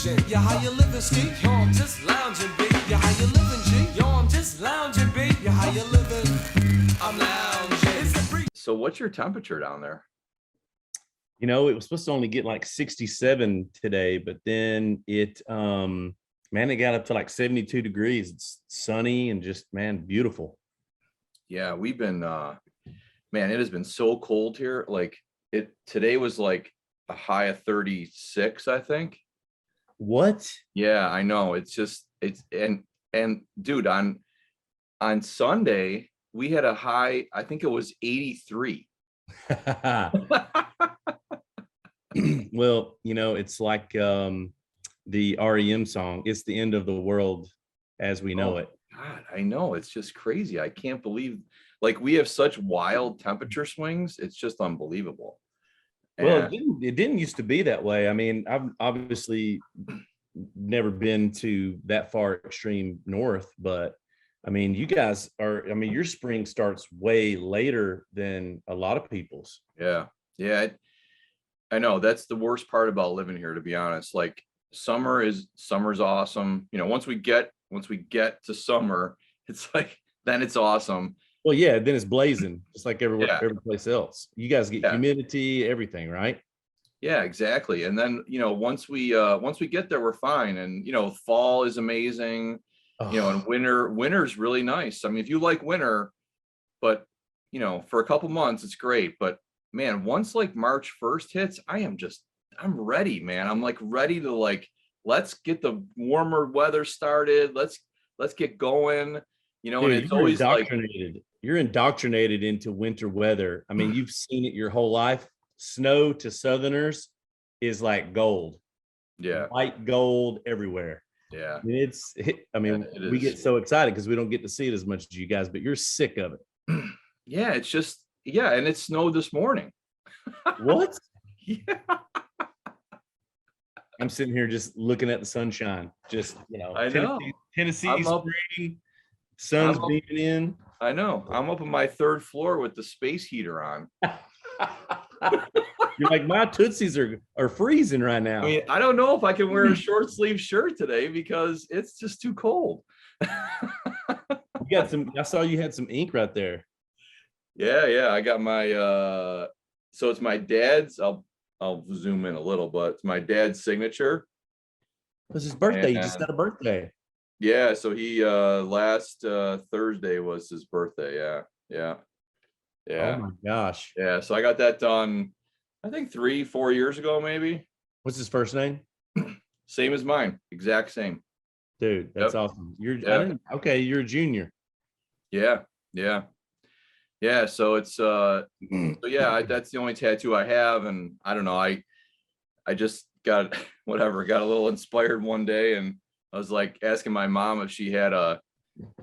lounging. Yeah, how you living, Ski? Yo, I'm just lounging, B. Yeah, how you living, G? Yo, I'm just lounging, B. Yeah, how you living? I'm lounging. It's the breeze. So what's your temperature down there? You know, it was supposed to only get like 67 today, but then it man, it got up to like 72 degrees. It's sunny and just, man, beautiful. Yeah, we've been man, it has been so cold here. Like today was like a high of 36, I think. What? Yeah, I know. And dude, on Sunday, we had a high, I think it was 83. Well, you know, it's like the REM song, "It's the End of the World as We Know It." God, I know. It's just crazy. I can't believe, like, we have such wild temperature swings. It's just unbelievable. Well, And it didn't used to be that way. I mean, I've obviously never been to that far extreme north, but I mean, you guys are, I mean, your spring starts way later than a lot of people's. yeah, I know. That's the worst part about living here, to be honest. Like, summer's awesome. You know, once we get to summer, it's like, then it's awesome. Well, yeah, then it's blazing, just like everywhere, Yeah. every place else. You guys get Yeah. humidity, everything, right? Yeah, exactly. And then, you know, once we get there, we're fine. And, you know, fall is amazing, you know, and winter's really nice. I mean, if you like winter, but, you know, for a couple months, it's great. But man, once like March 1st hits, I'm ready, man. I'm like ready to, like, let's get the warmer weather started. Let's get going, you know. Dude, and it's always like, you're indoctrinated into winter weather. I mean, you've seen it your whole life. Snow to Southerners is like gold. yeah, White gold everywhere. yeah, I mean, we get so excited because we don't get to see it as much as you guys, but you're sick of it. yeah. It's just, yeah. And it snowed this morning. What? Yeah, I'm sitting here just looking at the sunshine. Just, you know, I know. Tennessee I'm up- spring, sun's I'm up- beaming in. I know. I'm up on my 3rd floor with the space heater on. You're like, my Tootsies are freezing right now. I mean, I don't know if I can wear a short sleeve shirt today because it's just too cold. You got some, I saw you had some ink right there. Yeah. I got my so it's my dad's. I'll zoom in a little, but it's my dad's signature. It was his birthday. You just had a birthday. Yeah, so he last Thursday was his birthday. Yeah. Oh my gosh. Yeah, so I got that done, I think 3-4 years ago, maybe. What's his first name? Same as mine, exact same. Dude, that's Yep. awesome. Yeah. Okay, you're a junior. Yeah. So it's so yeah, that's the only tattoo I have, and I don't know. I just got got a little inspired one day, and I was like asking my mom if she had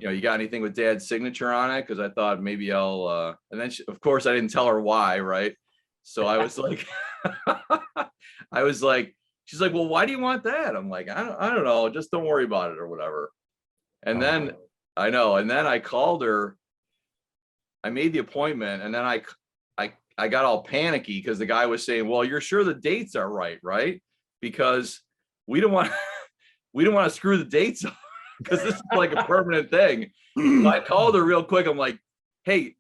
you got anything with Dad's signature on it, because I thought maybe I'll. And then of course I didn't tell her why, right? So I was like, she's like, well, why do you want that? I'm like, I don't know, just don't worry about it or whatever. And then I know, and then I called her. I made the appointment, and then I got all panicky because the guy was saying, well, you're sure the dates are right? Because we don't want to screw the dates up because this is like a permanent thing. So I called her real quick. I'm like, hey,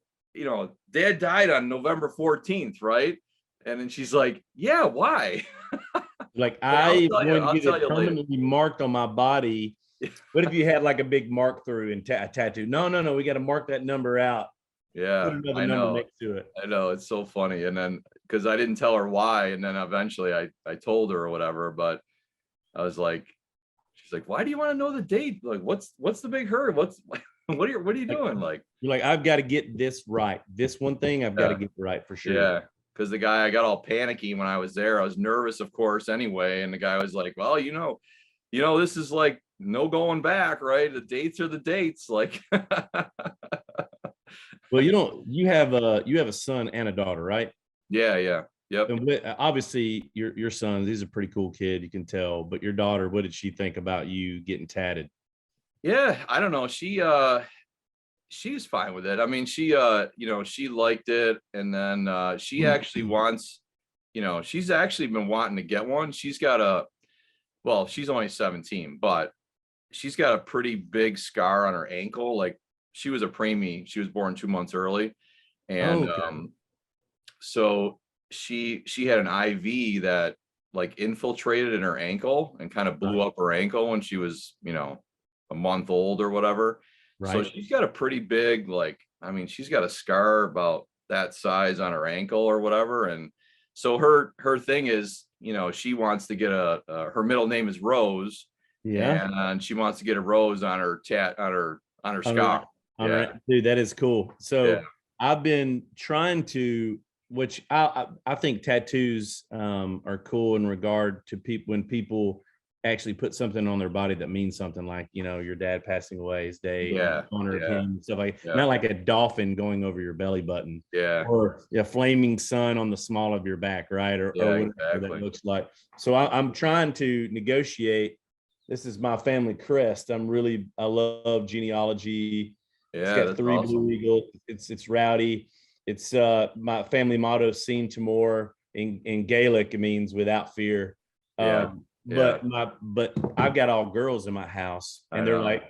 Dad died on November 14th, right? And then she's like, yeah, why? Like, I'm going to get tell it you later. permanently marked on my body. What if you had like a big mark through and a tattoo? No, we got to mark that number out. Yeah, Put another I number know. next to it. I know, it's so funny. And then because I didn't tell her why, and then eventually I told her or whatever, but I was like, she's like, why do you want to know the date? Like, what's the big hurry? What are you doing? Like, you're like, I've got to get this right. This one thing I've got to get right for sure. Yeah. Because the guy, I got all panicky when I was there. I was nervous, of course, anyway. And the guy was like, well, this is like no going back, right? The dates are the dates. Like, well, you have a son and a daughter, right? Yeah. Yep. And obviously your son, he's a pretty cool kid, you can tell, but your daughter, what did she think about you getting tatted? Yeah, I don't know. She's fine with it. I mean, she liked it. And then she actually wants, she's actually been wanting to get one. She's got well, she's only 17, but she's got a pretty big scar on her ankle. Like she was a preemie. She was born 2 months early. And Okay. so she had an IV that like infiltrated in her ankle and kind of blew up her ankle when she was, a month old or whatever. So Right. she's got a pretty big, like, I mean, she's got a scar about that size on her ankle or whatever. And so her thing is, she wants to get her middle name is Rose, Yeah. and she wants to get a rose on her on her On her, scar. Yeah. dude, that is cool. Yeah. So I've been trying to, which I think tattoos are cool in regard to people when people actually put something on their body that means something, like your dad passing away, his day, Yeah. in honor of Yeah. him, stuff like Yeah. not like a dolphin going over your belly button, Yeah. or a flaming sun on the small of your back, right? Or Yeah, whatever exactly. that looks like. So I'm trying to negotiate. This is my family crest. I love genealogy. It's Yeah, got that's 3 awesome. blue eagles. It's rowdy. It's my family motto, seen to more. In Gaelic, it means without fear. Yeah. But I've got all girls in my house, I and they're know. like,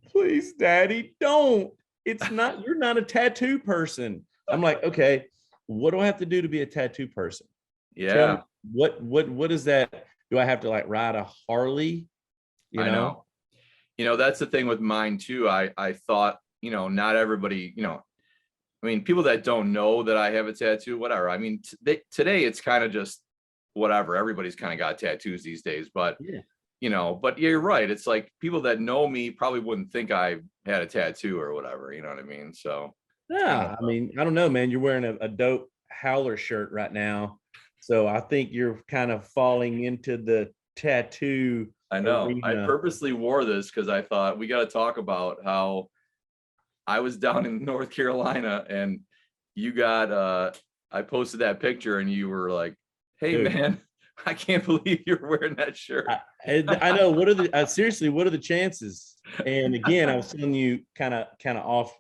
please, daddy, don't. It's not, you're not a tattoo person. I'm like, okay, what do I have to do to be a tattoo person? Tell me Yeah, what is that? Do I have to like ride a Harley? I know. That's the thing with mine too. I thought, not everybody, I mean, people that don't know that I have a tattoo, whatever. I mean, today it's kind of just whatever. Everybody's kind of got tattoos these days, but Yeah. but you're right. It's like people that know me probably wouldn't think I had a tattoo or whatever. You know what I mean? So Yeah, I mean, I don't know, man. You're wearing a dope Howler shirt right now, so I think you're kind of falling into the tattoo I know. I arena. purposely wore this because I thought we got to talk about how I was down in North Carolina and you got I posted that picture and you were like, "Hey Dude, man, I can't believe you're wearing that shirt." I know. What are the seriously? What are the chances? And again, I was telling you, kind of off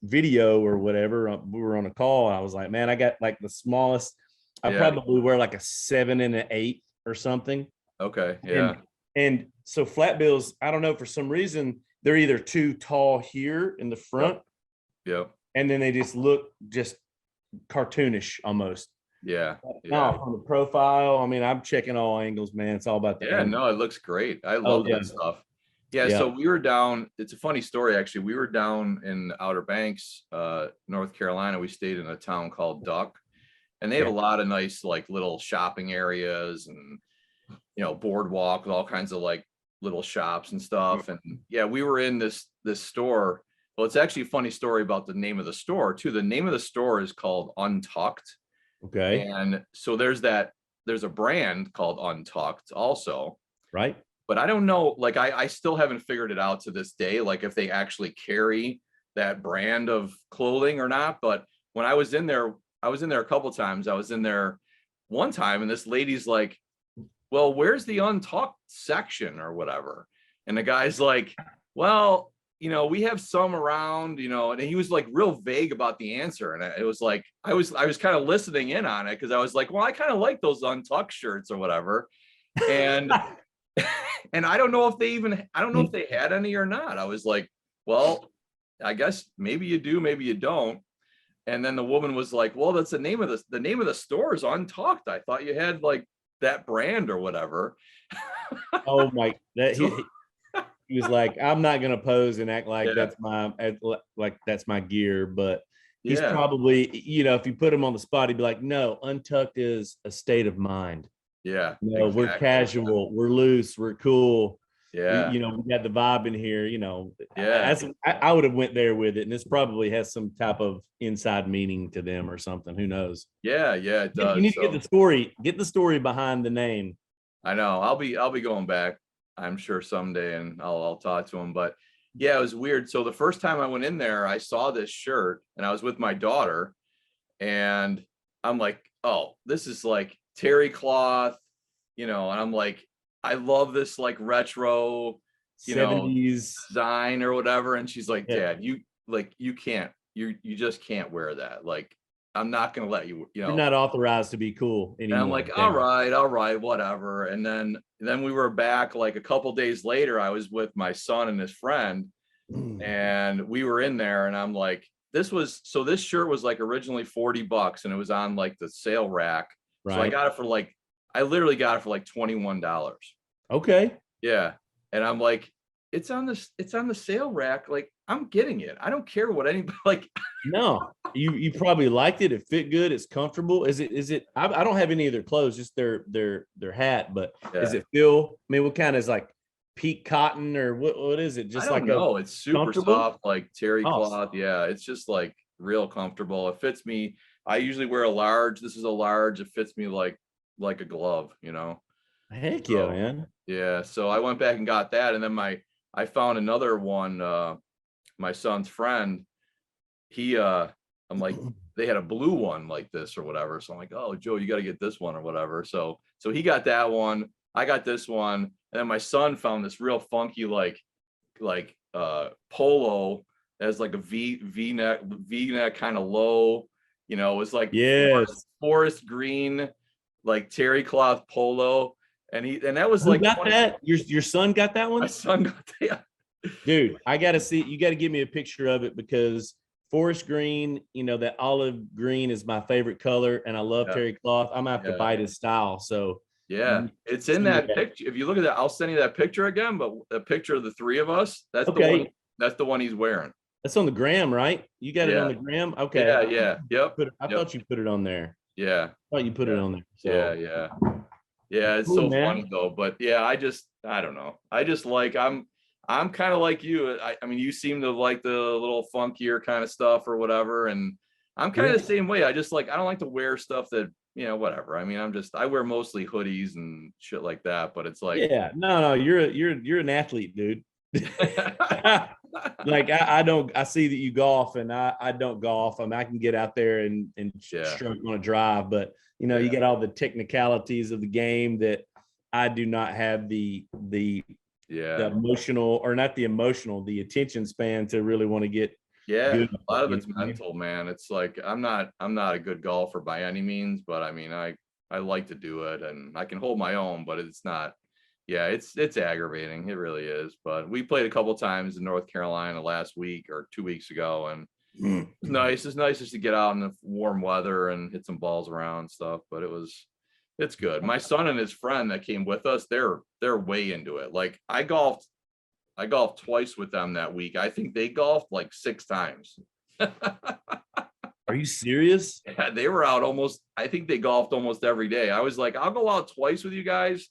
video or whatever. We were on a call. I was like, man, I got like the smallest. I Yeah. probably wear like a 7 and an 8 or something. Okay. Yeah. And so flat bills, I don't know, for some reason they're either too tall here in the front, Yep. and then they just look just cartoonish almost. Yeah. Now Yeah. from the profile, I mean, I'm checking all angles, man. It's all about the Yeah. angle. No, it looks great. I Oh love yeah, that stuff. Yeah. yeah. So we were down. It's a funny story, actually. We were down in Outer Banks, North Carolina. We stayed in a town called Duck, and they have a lot of nice, like, little shopping areas and boardwalk with all kinds of like little shops and stuff. And yeah, we were in this store. Well, it's actually a funny story about the name of the store too. The name of the store is called Untucked. Okay. And so there's a brand called Untucked also, Right. but I don't know, like I still haven't figured it out to this day, like if they actually carry that brand of clothing or not. But when I was in there a couple times. I was in there one time and this lady's like, well, where's the untucked section or whatever? And the guy's like, well, we have some around, and he was like real vague about the answer. And it was like, I was kind of listening in on it because I was like, well, I kind of like those untucked shirts or whatever. And, and I don't know if they had any or not. I was like, well, I guess maybe you do, maybe you don't. And then the woman was like, well, that's the name of the store is Untucked. I thought you had like that brand or whatever. Oh my, he was like, I'm not gonna pose and act like Yeah. that's my gear, but he's Yeah. probably, if you put him on the spot, he'd be like, no, Untucked is a state of mind. Yeah. No, we're exactly. casual, we're loose, we're cool. Yeah. We got the vibe in here. Yeah. I would have went there with it, and this probably has some type of inside meaning to them or something. Who knows? Yeah. Yeah. It does. You need to get the story behind the name. I know. I'll be going back, I'm sure, someday, and I'll talk to him. But yeah, it was weird. So the first time I went in there, I saw this shirt and I was with my daughter, and I'm like, oh, this is like terry cloth, and I'm like, I love this like retro, 70s. design or whatever. And she's like, Yeah. Dad, you just can't wear that. Like, I'm not going to let you, You're not authorized to be cool and I'm anymore. like, all right, whatever. And then we were back like a couple days later. I was with my son and his friend, and we were in there, and I'm like, this shirt was like originally $40, and it was on like the sale rack. So I got it for like, I literally got it for like $21. Okay. Yeah. And I'm like, it's on the sale rack. Like, I'm getting it. I don't care what anybody like. No, you probably liked it. It fit good. It's comfortable. Is it? I don't have any of their clothes, just their hat. But is it feel? I mean, what kind is like peak cotton or what is it? Just I don't know. It's super soft, like terry cloth. Yeah, it's just like real comfortable. It fits me. I usually wear a large. This is a large. It fits me like a glove, Heck yeah, So, man. yeah. So I went back and got that, and then I found another one. My son's friend, I'm like, they had a blue one like this or whatever. So I'm like, oh, Joe, you got to get this one or whatever. So he got that one. I got this one. And then my son found this real funky, like polo as like a V neck kind of low, it was like forest green, like terry cloth polo. And that was like, got that? Your son got that one? My son got that. Dude, I got to see, you got to give me a picture of it, because forest green, that olive green is my favorite color, and I love terry cloth. I'm gonna have to bite his style. So yeah, it's in that picture. If you look at that, I'll send you that picture again. But the picture of the three of us, that's the one. That's the one he's wearing. That's on the gram, right? You got it on the gram? Okay. Yeah. Yep. I thought you put it on there. Yeah. I thought you put it on there. So. Yeah. It's cool, so funny though. But yeah, I don't know. I just like, I'm kind of like you. I mean, you seem to like the little funkier kind of stuff or whatever. And I'm kind of the same way. I just like, I don't like to wear stuff that, whatever. I mean, I wear mostly hoodies and shit like that, but it's like, no, you're an athlete, dude. Like I see that you golf, and I don't golf. I mean, I can get out there and stroke on a drive, but you get all the technicalities of the game that I do not have the emotional, or not the emotional, the attention span to really want to get. A lot of it's mental, man. It's like, I'm not a good golfer by any means, but I mean, I like to do it, and I can hold my own, but it's not. Yeah, it's aggravating. It really is. But we played a couple times in North Carolina last week or 2 weeks ago, and it's nice. It's nice just to get out in the warm weather and hit some balls around and stuff. But it's good. My son and his friend that came with us, they're way into it. Like, I golfed twice with them that week. I think they golfed like 6 times. Are you serious? Yeah, they were out I think they golfed almost every day. I was like, I'll go out twice with you guys.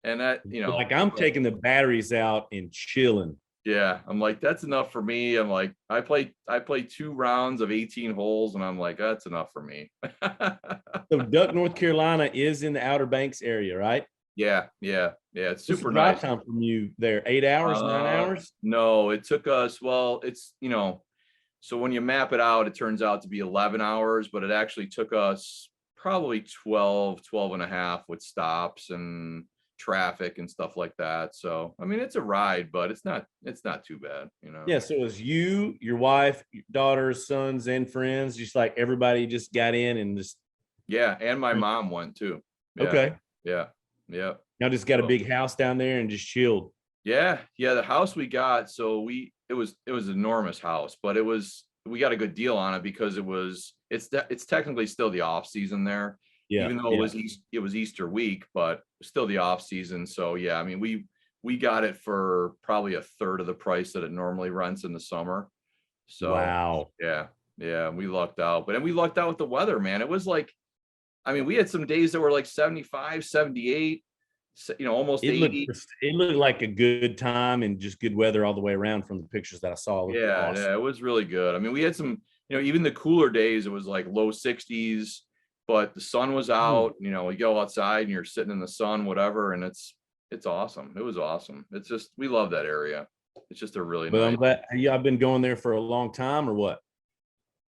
And that, like, I'm taking the batteries out and chilling. Yeah. I'm like, that's enough for me. I'm like, I play 2 rounds of 18 holes, and I'm like, that's enough for me. So Duck, North Carolina is in the Outer Banks area, right? Yeah. It's super nice. nice. Time from you there? 8 hours, 9 hours? No, it took us, well, it's, so when you map it out, it turns out to be 11 hours, but it actually took us probably 12 and a half with stops and traffic and stuff like that. So I mean, it's a ride, but it's not too bad, Yeah, so it was you, your wife, your daughters, sons, and friends, just like everybody just got in and just. Yeah, and my mom went too. Okay. Yeah. Now just got a big house down there and just chilled. Yeah, the house we got, so it was an enormous house, but we got a good deal on it because it's technically still the off season there. Yeah, even though it was Easter week, but still the off season. So yeah, I mean, we got it for probably a third of the price that it normally rents in the summer. So wow. Yeah, we lucked out. But then we lucked out with the weather, man. It was like, I mean, we had some days that were like 75, 78, almost 80. It looked like a good time and just good weather all the way around from the pictures that I saw. Yeah, it was really good. I mean, we had some, even the cooler days, it was like low 60s. But the sun was out, you go outside and you're sitting in the sun, whatever. And it's awesome. It was awesome. It's just, we love that area. It's just a really nice. I'm glad. I've been going there for a long time, or what?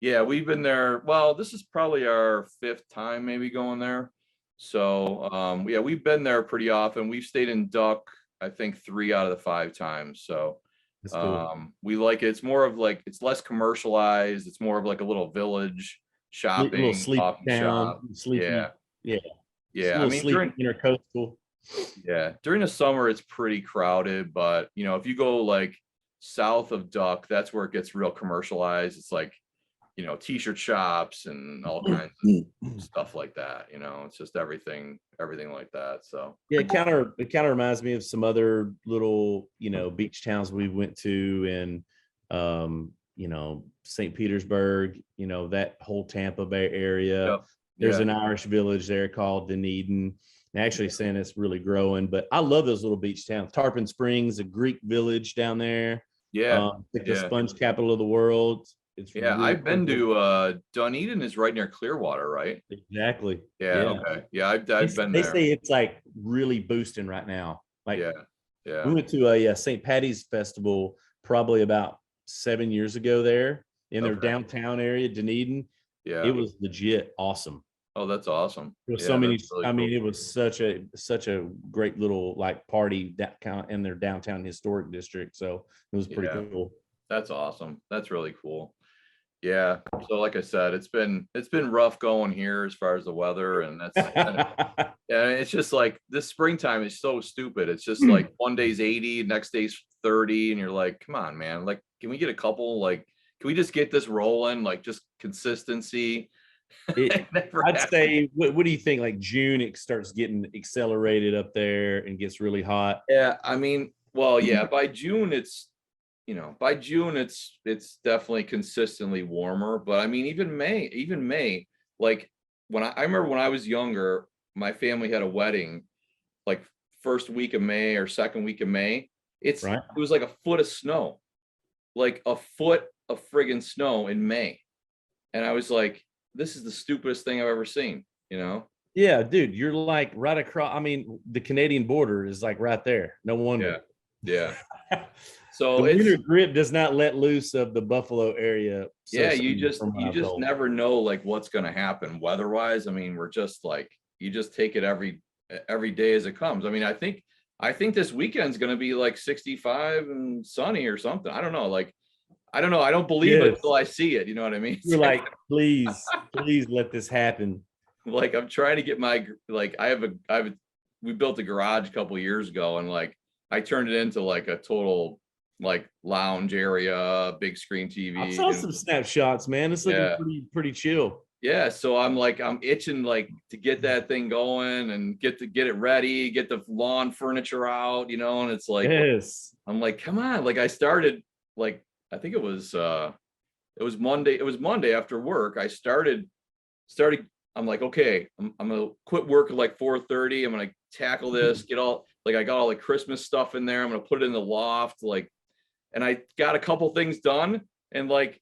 Yeah, we've been there. Well, this is probably our 5th time maybe going there. So, we've been there pretty often. We've stayed in Duck, I think 3 out of the 5 times. So, that's cool. We like it. It's more of like, it's less commercialized. It's more of like a little village. little shopping, sleepy coffee shop. town, sleepy. Yeah. Yeah. It's a Yeah. I little mean, sleepy intercoastal. during the summer, it's pretty crowded, but if you go like south of Duck, that's where it gets real commercialized. It's like, t-shirt shops and all kinds of stuff like that. It's just everything like that. So Yeah, it kind of reminds me of some other little, beach towns we went to and St. Petersburg, that whole Tampa Bay area. yep. There's Yeah. an Irish village there called Dunedin. And actually saying it's really growing, but I love those little beach towns. Tarpon Springs, a Greek village down there. Yeah. Like the Yeah. sponge capital of the world. It's Yeah. really I've been cool. to Dunedin is right near Clearwater, right? Exactly. Yeah. Yeah. Okay. Yeah. I've been They there. say it's like really boosting right now. Like Yeah. we Yeah. went to a St. Patty's festival probably about 7 years ago there in their Okay. downtown area, Dunedin. Yeah. It was legit awesome. Oh, that's awesome. There was Yeah, so many. that's really I mean, cool. it was such a great little like party that kind of in their downtown historic district. So it was pretty Yeah. cool. That's awesome. That's really cool. Yeah. So like I said, it's been rough going here as far as the weather, and that's yeah, it's just like this springtime is so stupid. It's just like one day's 80, next day's 30, and you're like, come on, man. Like, can we get a couple? Like, can we just get this rolling? Like, just consistency. I'd say, what do you think? Like June, it starts getting accelerated up there and gets really hot. Yeah, I mean, well, yeah, by June it's definitely consistently warmer, but I mean even May, like I remember when I was younger, my family had a wedding like first week of May or second week of May. It was like a foot of snow. Like a foot of friggin' snow in May. And I was like, this is the stupidest thing I've ever seen, Yeah, dude, you're like right across. I mean, the Canadian border is like right there. No wonder. Yeah. So the winter grip does not let loose of the Buffalo area. Yeah, you just never know like what's going to happen weather-wise. I mean, we're just like, you just take it every day as it comes. I mean, I think this weekend's going to be like 65 and sunny or something. I don't know. Like, I don't know. I don't believe it until I see it. You know what I mean? You're like, please let this happen. Like, I'm trying to get my, like, we built a garage a couple of years ago, and like, I turned it into like a total like lounge area, big screen TV. I saw some snapshots, man. It's looking pretty chill. Yeah. So I'm itching like to get that thing going and get it ready, get the lawn furniture out, and it's like, yes. I'm like, come on. Like I started like, I think it was Monday. It was Monday after work. I started, I'm like, okay, I'm gonna quit work at like 4:30. I'm gonna tackle this, I got all the Christmas stuff in there. I'm gonna put it in the loft, like, and I got a couple things done, and like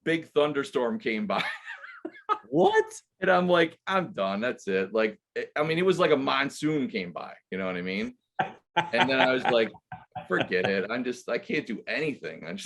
big thunderstorm came by. What? And I'm like, I'm done. That's it. Like, I mean, it was like a monsoon came by, you know what I mean? And then I was like, forget it. I can't do anything.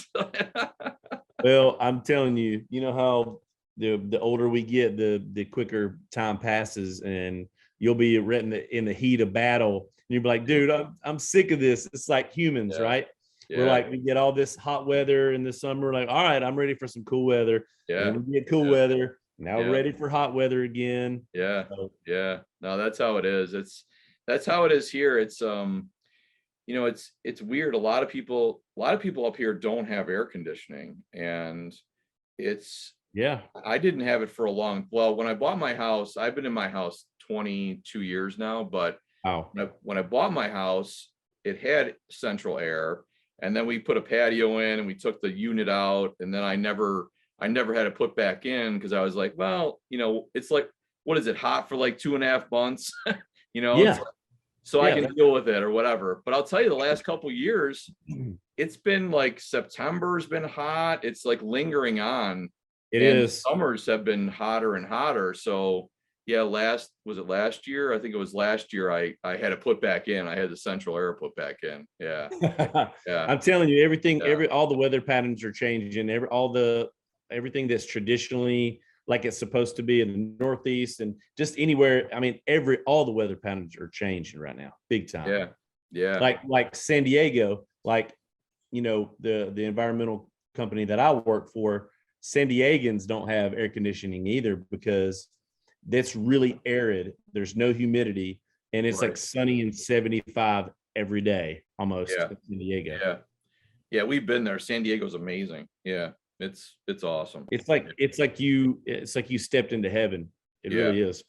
Well, I'm telling you, you know how the older we get, the quicker time passes, and you'll be in the heat of battle. And you'll be like, dude, I'm sick of this. It's like humans, right? Yeah. We're like, we get all this hot weather in the summer. Like, all right, I'm ready for some cool weather. Yeah. And we get cool weather. Now we're ready for hot weather again. Yeah. So, yeah. No, that's how it is. That's how it is here. It's it's weird. A lot of people up here don't have air conditioning, and I didn't have it for a long. Well, when I bought my house, I've been in my house 22 years now, but when I bought my house, it had central air, and then we put a patio in and we took the unit out, and then I never had it put back in because I was like, well, it's like, what is it, hot for like 2.5 months? So I can deal with it or whatever. But I'll tell you, the last couple of years, it's been like September's been hot. It's like lingering on. It is. Summers have been hotter and hotter. So yeah, last year? I think it was last year I had it put back in. I had the central air put back in. Yeah. Yeah. I'm telling you, all the weather patterns are changing. Everything that's traditionally like it's supposed to be in the Northeast and just anywhere. I mean, all the weather patterns are changing right now, big time. Yeah. Yeah. Like San Diego, the environmental company that I work for, San Diegans don't have air conditioning either because that's really arid. There's no humidity, and it's like Right. sunny and 75 every day almost Yeah. in San Diego. Yeah. Yeah. We've been there. San Diego's amazing. Yeah. It's awesome. It's like you stepped into heaven. It Yeah. really is.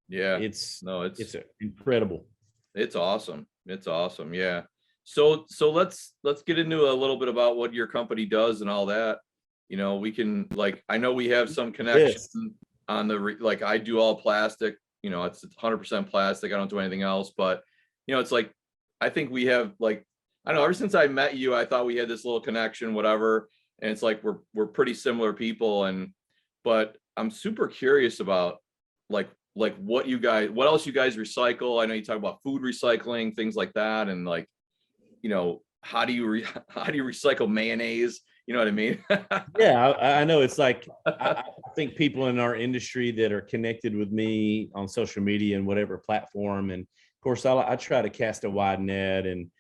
Yeah. It's No, it's incredible. it's awesome. It's awesome. Yeah. So let's get into a little bit about what your company does and all that. You know, we can like I know we have some connection Yes. on the like I do all plastic, you know, it's 100% plastic. I don't do anything else, but you know, it's like I think we have like I don't know, ever since I met you, I thought we had this little connection, whatever. And it's like we're pretty similar people but I'm super curious about like what else you guys recycle. I know you talk about food recycling, things like that, and like you know how do you how do you recycle mayonnaise, you know what I mean? Yeah, I know. It's like I think people in our industry that are connected with me on social media and whatever platform, and of course I try to cast a wide net and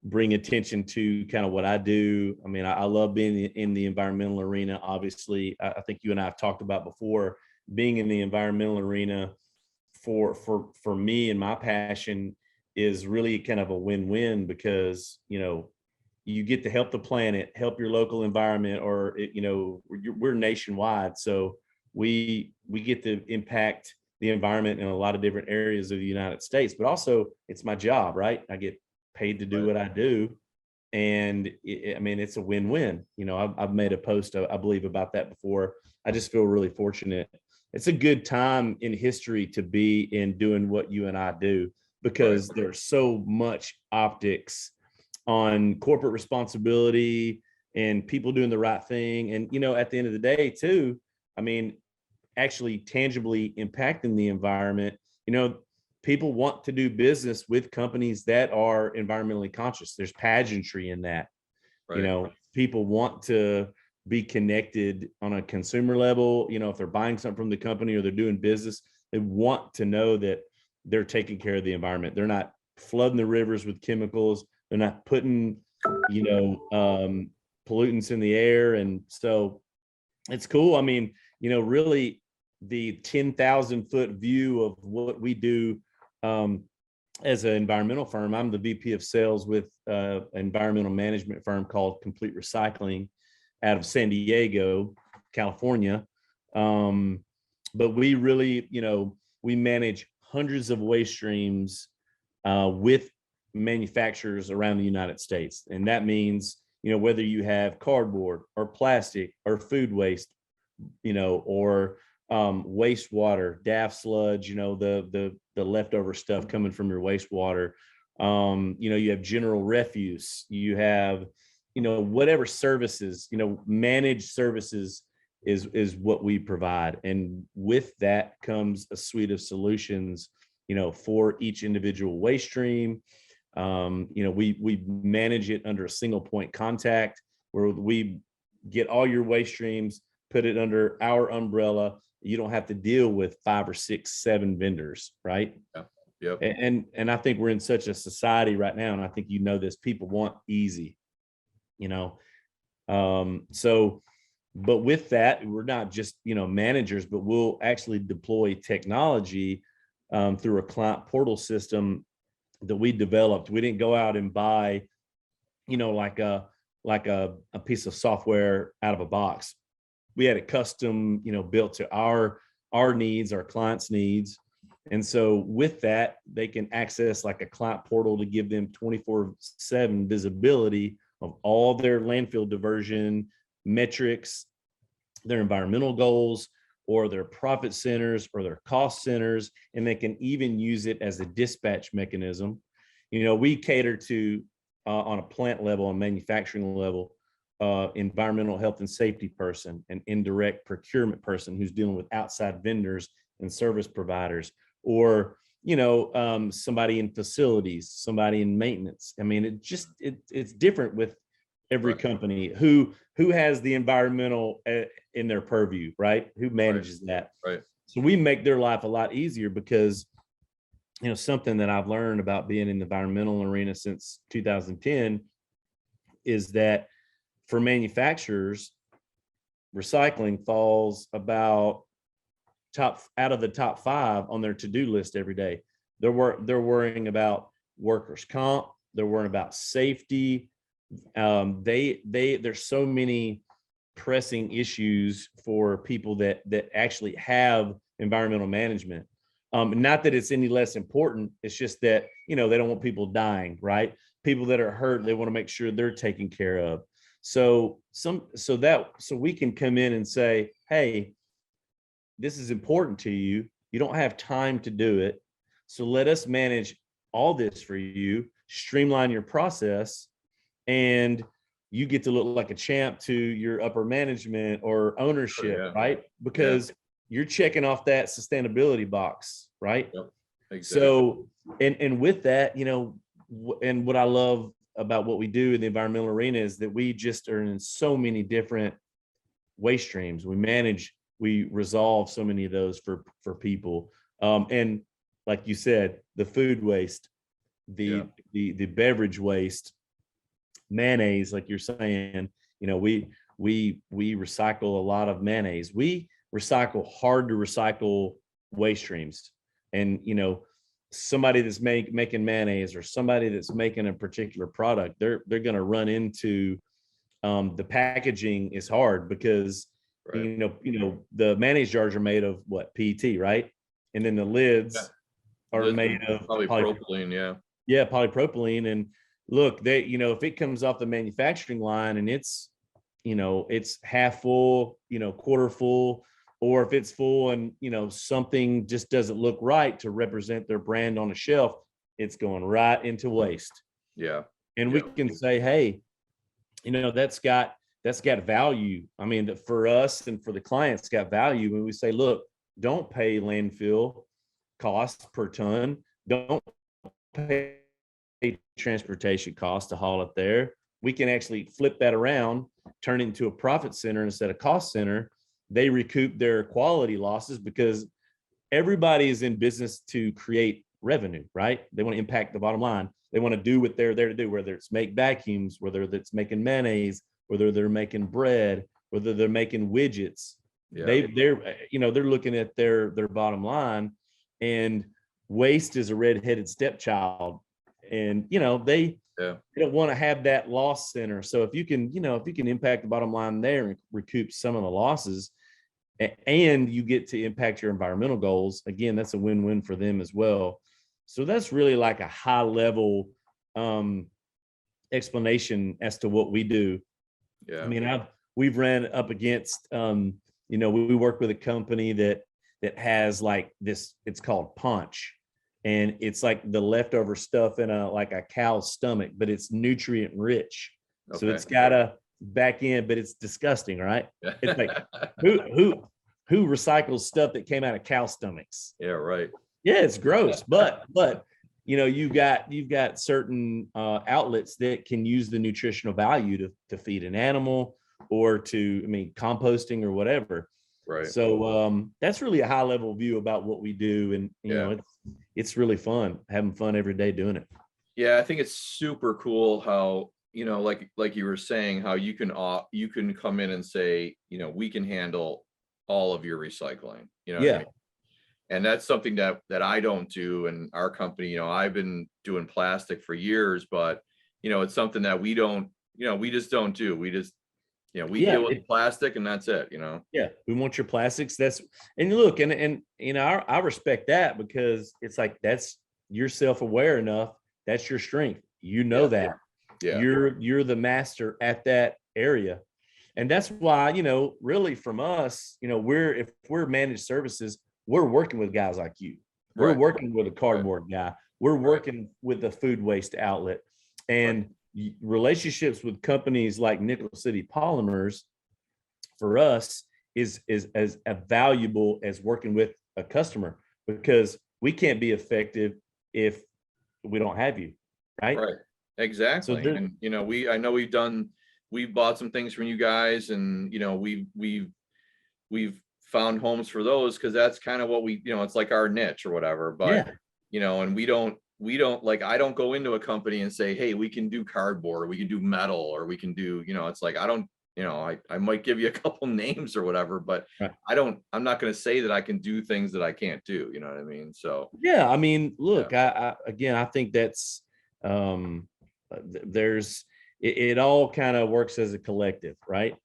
bring attention to kind of what I do. I mean, I love being in the environmental arena. Obviously, I think you and I have talked about before being in the environmental arena for me, and my passion is really kind of a win-win because, you know, you get to help the planet, help your local environment, or you know, we're nationwide, so we get to impact the environment in a lot of different areas of the United States. But also, it's my job, right? I get paid to do Right. what I do, and I mean, it's a win-win. You know, I've made a post, I believe, about that before. I just feel really fortunate. It's a good time in history to be in doing what you and I do Right. because there's so much optics on corporate responsibility and people doing the right thing. And, you know, at the end of the day, too, I mean, actually tangibly impacting the environment. You know, people want to do business with companies that are environmentally conscious. There's pageantry in that. You Right. know, people want to be connected on a consumer level. You know, if they're buying something from the company or they're doing business, they want to know that they're taking care of the environment. They're not flooding the rivers with chemicals. They're not putting, you know, pollutants in the air. And so it's cool. I mean, you know, really the 10,000-foot view of what we do as an environmental firm. I'm the VP of sales with an environmental management firm called Complete Recycling out of San Diego, California. But we really, you know, we manage hundreds of waste streams with manufacturers around the United States. And that means, you know, whether you have cardboard or plastic or food waste, you know, or wastewater, DAF sludge, you know, the leftover stuff coming from your wastewater. You know, you have general refuse, you have, you know, whatever services, you know, managed services is what we provide. And with that comes a suite of solutions, you know, for each individual waste stream. You know, we manage it under a single point contact where we get all your waste streams, put it under our umbrella. You don't have to deal with 5 or 6, 7 vendors, right? Yeah. Yep. And I think we're in such a society right now, and I think you know this, people want easy, you know. So, but with that, we're not just, you know, managers, but we'll actually deploy technology through a client portal system that we developed. We didn't go out and buy, you know, like a piece of software out of a box. We had it custom, you know, built to our needs, our clients' needs. And so with that, they can access like a client portal to give them 24/7 visibility of all their landfill diversion metrics, their environmental goals, or their profit centers or their cost centers. And they can even use it as a dispatch mechanism. You know, we cater to on a plant level and manufacturing level, environmental health and safety person, an indirect procurement person who's dealing with outside vendors and service providers, or, you know, somebody in facilities, somebody in maintenance. I mean, it's different with every Right. company who has the environmental in their purview, right? Who manages that. Right. So we make their life a lot easier because, you know, something that I've learned about being in the environmental arena since 2010 is that for manufacturers, recycling falls about out of the top 5 on their to-do list every day. They're worrying about workers' comp. They're worrying about safety. There's so many pressing issues for people that actually have environmental management. Not that it's any less important. It's just that, they don't want people dying, right? People that are hurt, they want to make sure they're taken care of. So we can come in and say, hey, this is important to you. You don't have time to do it. So let us manage all this for you, streamline your process, and you get to look like a champ to your upper management or ownership, right? Because you're checking off that sustainability box, right? Yep, exactly. So, and with that, and what I love about what we do in the environmental arena is that we just are in so many different waste streams. We resolve so many of those for people. And like you said, the food waste, the beverage waste, mayonnaise, like you're saying, we recycle a lot of mayonnaise. We recycle hard to recycle waste streams. And, somebody that's making mayonnaise or somebody that's making a particular product, they're going to run into the packaging is hard because, right. The mayonnaise jars are made of what? PET, right? And then the lids are made of polypropylene. Yeah, polypropylene. And look, if it comes off the manufacturing line and it's half full, quarter full, or if it's full and, something just doesn't look right to represent their brand on a shelf, it's going right into waste. Yeah. And we can say, hey, that's got value. I mean, for us and for the clients, got value. When we say, look, don't pay landfill costs per ton. Don't pay transportation costs to haul it there. We can actually flip that around, turn it into a profit center instead of cost center. They recoup their quality losses because everybody is in business to create revenue, right? They want to impact the bottom line. They want to do what they're there to do, whether it's make vacuums, whether it's making mayonnaise, whether they're making bread, whether they're making widgets. They're looking at their bottom line, and waste is a red-headed stepchild. And, they don't want to have that loss center. So if you can impact the bottom line there and recoup some of the losses, and you get to impact your environmental goals, again, that's a win-win for them as well. So that's really like a high level explanation as to what we do. Yeah. I mean, we've ran up against, we work with a company that has like this, it's called Punch. And it's like the leftover stuff in a cow's stomach, but it's nutrient rich. Okay. So it's got a back end, but it's disgusting, right? It's like who recycles stuff that came out of cow stomachs? Yeah, right. Yeah, it's gross, but you've got certain outlets that can use the nutritional value to feed an animal or composting or whatever. Right. So that's really a high level view about what we do, and it's really fun, having fun every day doing it. Yeah, I think it's super cool how like you were saying, how you can come in and say, we can handle all of your recycling. Yeah. What I mean? And that's something that I don't do in our company. I've been doing plastic for years, but it's something that we just don't do. We just deal with plastic and that's it, Yeah, we want your plastics. And look, and I respect that because it's like, you're self-aware enough. That's your strength. That. Yeah. You're the master at that area. And that's why, really from us, if we're managed services, we're working with guys like you. We're working with a cardboard guy. We're working with a food waste outlet. And relationships with companies like Nickel City Polymers for us is as valuable as working with a customer, because we can't be effective if we don't have you, right? Right. Exactly. So and I know we've bought some things from you guys, and we've found homes for those because that's kind of what we, it's like our niche or whatever. But and we don't like, I don't go into a company and say, hey, we can do cardboard, or we can do metal, or we can do, it's like, I don't I might give you a couple names or whatever, but Right. I'm not going to say that I can do things that I can't do. You know what I mean? So, Yeah, I mean, look, yeah. again, I think that's there's it all kind of works as a collective, right?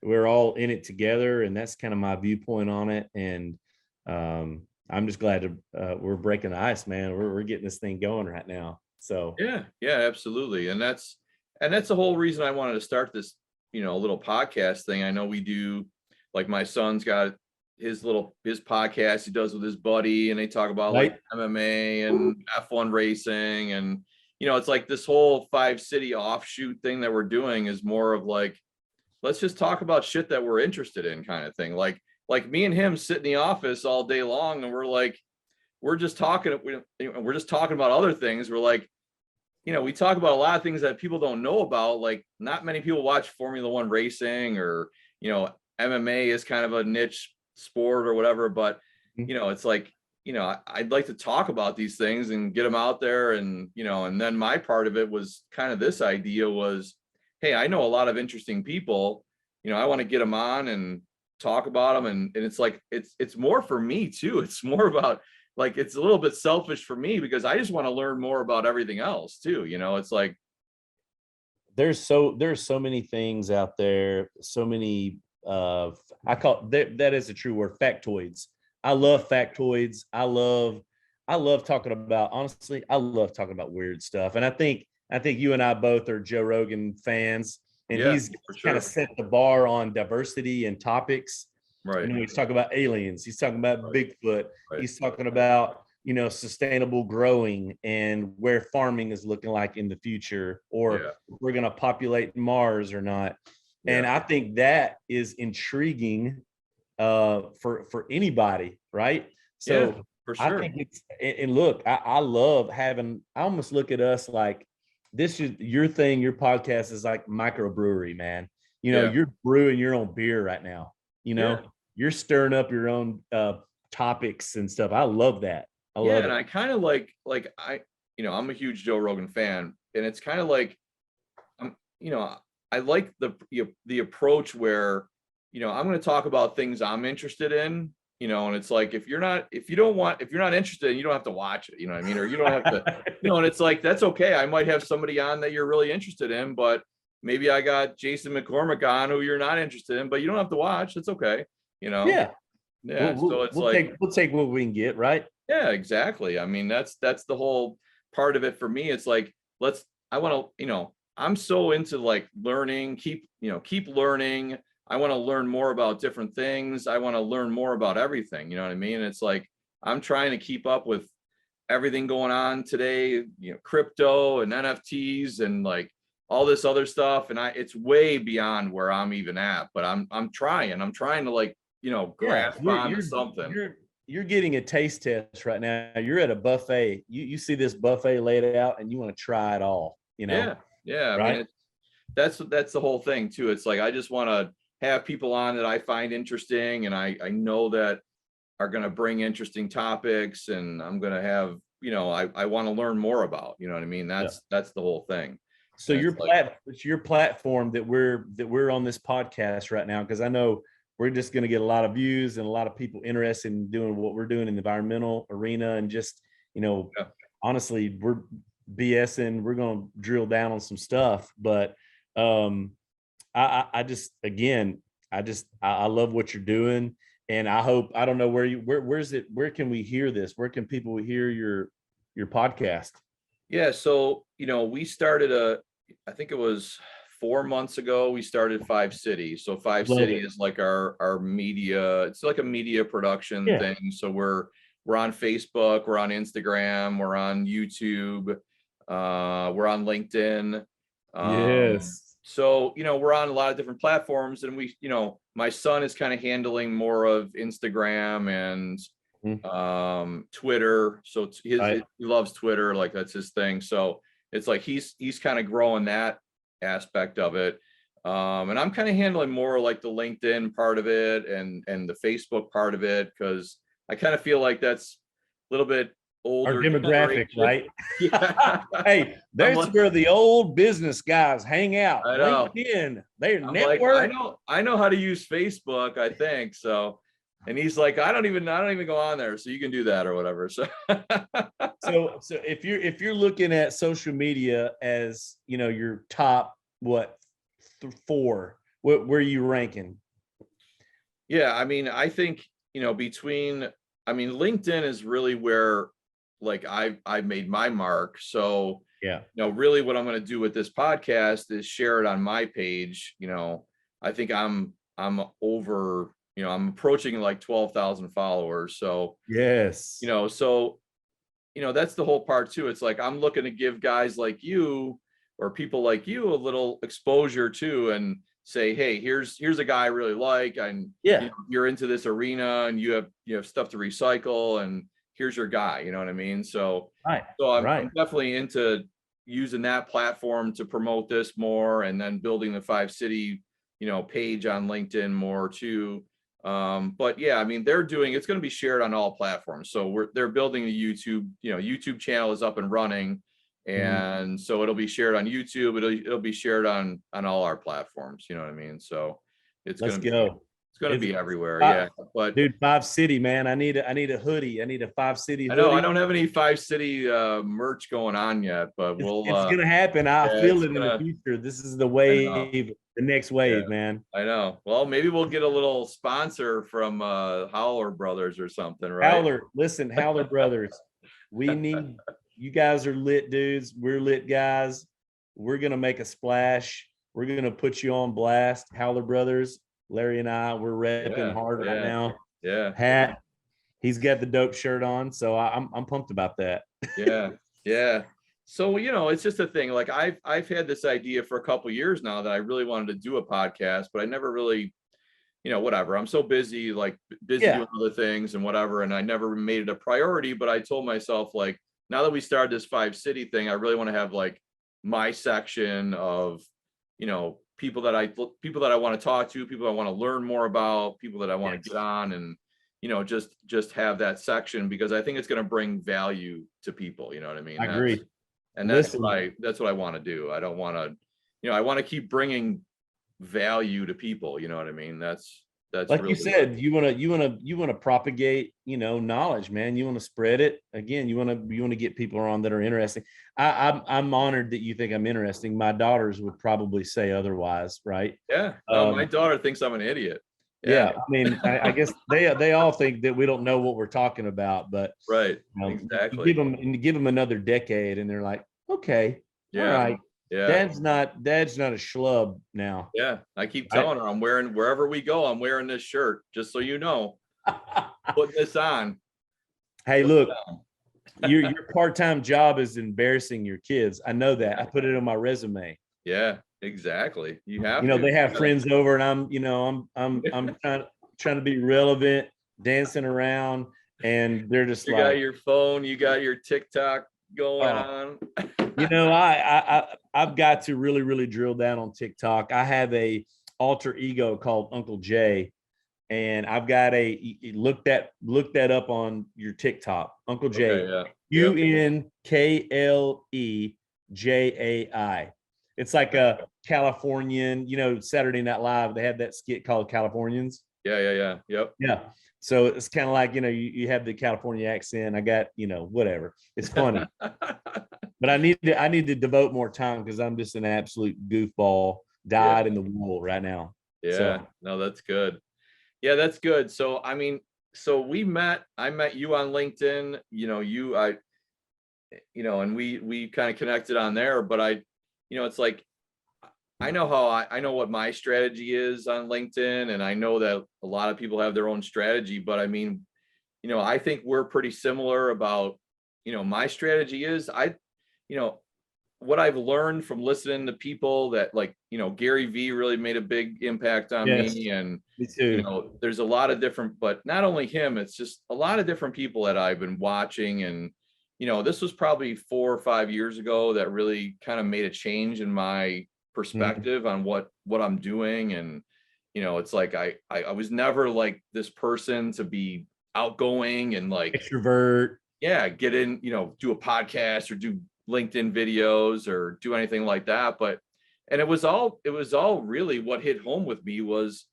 We're all in it together, and that's kind of my viewpoint on it. And I'm just glad we're breaking the ice, man. We're getting this thing going right now. So Yeah, yeah, absolutely. And that's the whole reason I wanted to start this, little podcast thing. I know we do, like my son's got his podcast he does with his buddy, and they talk about like right, MMA and F1 racing. And it's like this whole 5 city offshoot thing that we're doing is more of like, let's just talk about shit that we're interested in, kind of thing. Like me and him sit in the office all day long, and we're just talking, we're just talking about other things. We're like, we talk about a lot of things that people don't know about. Like, not many people watch Formula One racing, or, MMA is kind of a niche sport or whatever. But, it's like, I'd like to talk about these things and get them out there. And then my part of it was kind of this idea was, hey, I know a lot of interesting people, I want to get them on and talk about them. And it's like, it's more for me too. It's more about, like, it's a little bit selfish for me because I just want to learn more about everything else too. It's like, there's so many things out there, so many I call that is a true word, factoids. I love factoids. I love talking about, honestly, I love talking about weird stuff. And I think you and I both are Joe Rogan fans, and yeah, he's for kind sure. of set the bar on diversity and topics. Right. He's talking about aliens, he's talking about Right. Bigfoot, Right. he's talking about sustainable growing and where farming is looking like in the future, or Yeah. we're going to populate Mars or not. And Yeah. I think that is intriguing for anybody, right? Yeah, So for I sure. think and look, I love having, I almost look at us like this is your thing. Your podcast is like microbrewery, man. Yeah. You're brewing your own beer right now. Yeah. You're stirring up your own topics and stuff. I love that. I Yeah. love And it. I kind of I'm a huge Joe Rogan fan, and it's kind of like, I'm, I like the approach where, I'm going to talk about things I'm interested in, and it's like, if you're not interested, you don't have to watch it, you know what I mean? Or you don't have to, and it's like, that's okay. I might have somebody on that you're really interested in, but maybe I got Jason McCormick on who you're not interested in, but you don't have to watch. It's okay. You know? Yeah. We'll, Yeah. So we'll, it's we'll like, take we'll take what we can get, right? yeah, exactly. I mean, that's the whole part of it for me. It's like, I want to, I'm so into like learning, keep learning. I want to learn more about different things. I want to learn more about everything. You know what I mean? It's like, I'm trying to keep up with everything going on today, crypto and NFTs and like all this other stuff. And it's way beyond where I'm even at, but I'm trying to like, Yeah, grasp you're onto you're something. you're you're getting a taste test right now. You're at a buffet. You see this buffet laid out, and you want to try it all. Yeah. Yeah. I mean, Right? that's the whole thing too. It's like, I just want to have people on that I find interesting, and I know that are going to bring interesting topics, and I'm going to have, I want to learn more about, you know what I mean? Yeah. That's the whole thing. So And it's like, it's your platform that we're on this podcast right now, because I know we're just going to get a lot of views and a lot of people interested in doing what we're doing in the environmental arena, and just yeah, honestly, we're BSing. We're going to drill down on some stuff, but um, I just, again, I love what you're doing, and I hope, I don't know where can we hear this? Where can people hear your podcast? yeah. So, we started I think it was 4 months ago, we started 5 City. So Five Love City it. is like our media. It's like a media production Yeah. thing. So we're on Facebook, we're on Instagram, we're on YouTube, we're on LinkedIn. Yes. So, we're on a lot of different platforms, and my son is kind of handling more of Instagram and Mhm. Twitter. So Right. he loves Twitter, like that's his thing. So it's like he's kind of growing that aspect of it. And I'm kind of handling more like the LinkedIn part of it and the Facebook part of it, because I kind of feel like that's a little bit older demographic, generation. right? Yeah. Hey, there's like, where the old business guys hang out. I know. LinkedIn, they're I'm like, network. I know how to use Facebook, I think. So, and he's like, I don't even go on there. So you can do that or whatever. So So if you're looking at social media as, you know, your top, what, four, where are you ranking? yeah, I mean, I think, LinkedIn is really where like I've made my mark. So, Yeah. really what I'm going to do with this podcast is share it on my page. I think I'm over, I'm approaching like 12,000 followers. So, Yes. that's the whole part too. It's like, I'm looking to give guys like you or people like you a little exposure too, and say, hey, here's a guy I really like. And Yeah. you're into this arena and you have stuff to recycle, and here's your guy, you know what I mean? So, Right. I'm definitely into using that platform to promote this more, and then building the 5 City, page on LinkedIn more too. But yeah, I mean, it's going to be shared on all platforms. So they're building a YouTube channel is up and running. And so it'll be shared on YouTube. It'll be shared on all our platforms. You know what I mean? So it's Let's going go. to be everywhere. Yeah. But dude, 5 City, man, I need a hoodie. I need a 5 City hoodie. I know I don't have any 5 City merch going on yet, but it's gonna happen. I feel it in the future. This is the wave, the next wave, man. I know. Well, maybe we'll get a little sponsor from Howler Brothers or something, right? Howler Brothers. We need, you guys are lit dudes. We're lit guys. We're gonna make a splash. We're gonna put you on blast. Howler Brothers, Larry and I, we're repping hard right now. Yeah. Hat. He's got the dope shirt on, so I'm pumped about that. Yeah. So, it's just a thing. Like I've had this idea for a couple of years now that I really wanted to do a podcast, but I never really, whatever. I'm so busy, doing other things and whatever. And I never made it a priority, but I told myself, like, now that we started this 5 City thing, I really want to have like my section of, people that I want to talk to, people I want to learn more about, people that I want to get on, and just have that section, because I think it's going to bring value to people. You know what I mean? I agree. And that's what I want to do. I don't want to, I want to keep bringing value to people. You know what I mean? That's like really you said, you want to propagate, knowledge, man. You want to spread it. Again, you want to get people on that are interesting. I'm honored that you think I'm interesting. My daughters would probably say otherwise, right? Yeah. No, my daughter thinks I'm an idiot. Yeah. I mean, I guess they all think that we don't know what we're talking about, but right. Exactly. You give them another decade and they're like, okay, all right. Yeah. Dad's not a schlub now. Yeah. I keep telling her, I'm wearing, wherever we go, I'm wearing this shirt, just so you know. Putting this on. Hey, look, your part-time job is embarrassing your kids. I know that. I put it on my resume. Yeah, exactly. You have they have friends over, and I'm trying to be relevant, dancing around, and they're just you got your phone, you got your TikTok going on. I've got to really, really drill down on TikTok. I have a alter ego called Uncle Jay, and I've got look that up on your TikTok. Uncle Jay, UNKLEJAI. It's like a Californian, Saturday Night Live, they have that skit called Californians. Yeah. Yep. Yeah. So it's kind of like, you have the California accent. I got, whatever. It's funny. But I need to devote more time, because I'm just an absolute goofball, dyed in the wool right now. Yeah. No, that's good. Yeah, that's good. So, I mean, I met you on LinkedIn, and we kind of connected on there, but it's like, I know I know what my strategy is on LinkedIn, and I know that a lot of people have their own strategy, but I mean, I think we're pretty similar about, my strategy is what I've learned from listening to people that, like, Gary V really made a big impact on me. And, me too. There's a lot of different, but not only him, it's just a lot of different people that I've been watching. And, this was probably 4 or 5 years ago that really kind of made a change in my perspective on what I'm doing. And, it's like, I was never like this person to be outgoing and like extrovert. yeah, get in, do a podcast or do LinkedIn videos or do anything like that. But, and it was all really what hit home with me was,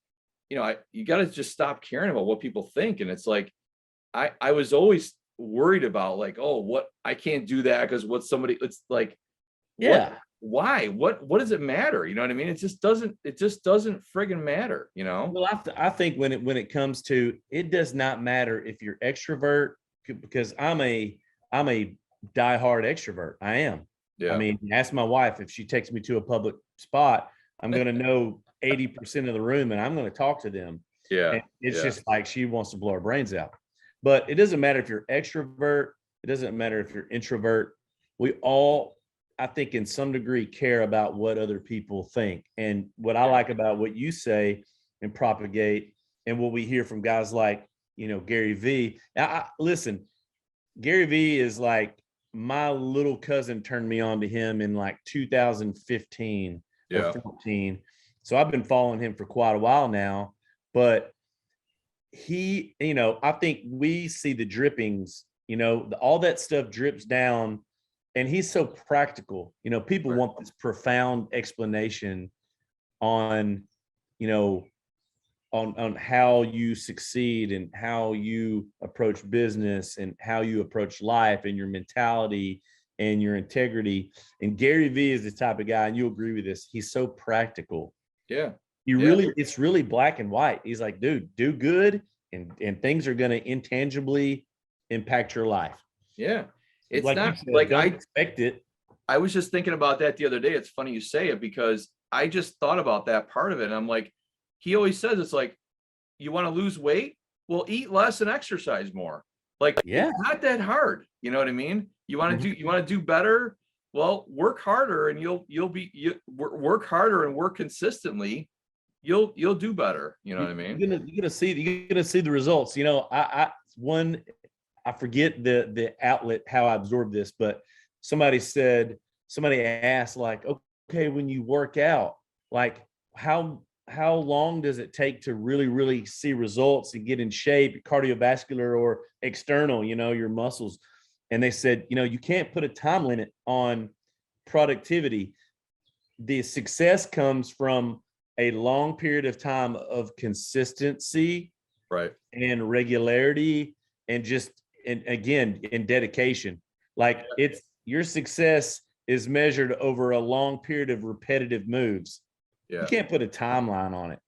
you got to just stop caring about what people think. And it's like, I was always worried about like, oh, what, I can't do that because what somebody, it's like, Yeah. why, what does it matter? You know what I mean? It just doesn't friggin' matter, Well, I think when it comes to, it does not matter if you're extrovert, because I'm a diehard extrovert. I am. I Yeah. mean, ask my wife, if she takes me to a public spot, I'm going to know 80% of the room and I'm going to talk to them. Yeah. And it's Yeah. just like she wants to blow her brains out. But it doesn't matter if you're extrovert. It doesn't matter if you're introvert. We all, I think, in some degree, care about what other people think. And what I like about what you say and propagate, and what we hear from guys like, Gary V. Listen, Gary V is like, my little cousin turned me on to him in like 2015 or 14. So I've been following him for quite a while now, but he, I think we see the drippings, all that stuff drips down, and he's so practical. People Right. want this profound explanation on, on how you succeed and how you approach business and how you approach life and your mentality and your integrity. And Gary V is the type of guy, and you agree with this, he's so practical. Yeah. It's really black and white. He's like, dude, do good, and things are going to intangibly impact your life. Yeah. It's like not said, like don't expect it. I was just thinking about that the other day. It's funny you say it, because I just thought about that part of it. And I'm like, he always says, it's like, you want to lose weight? Well, eat less and exercise more. Like, Yeah. it's not that hard. You know what I mean? You want to do better? Well, work harder, and you'll work harder and work consistently. You'll do better. You know what I mean? You're gonna see the results. I forget the outlet how I absorbed this, but somebody asked, like, okay, when you work out, like how long does it take to really see results and get in shape, cardiovascular or external, your muscles? And they said, you can't put a time limit on productivity. The success comes from a long period of time of consistency, right, and regularity, and again, in dedication. Like, it's your success is measured over a long period of repetitive moves. Yeah. You can't put a timeline on it.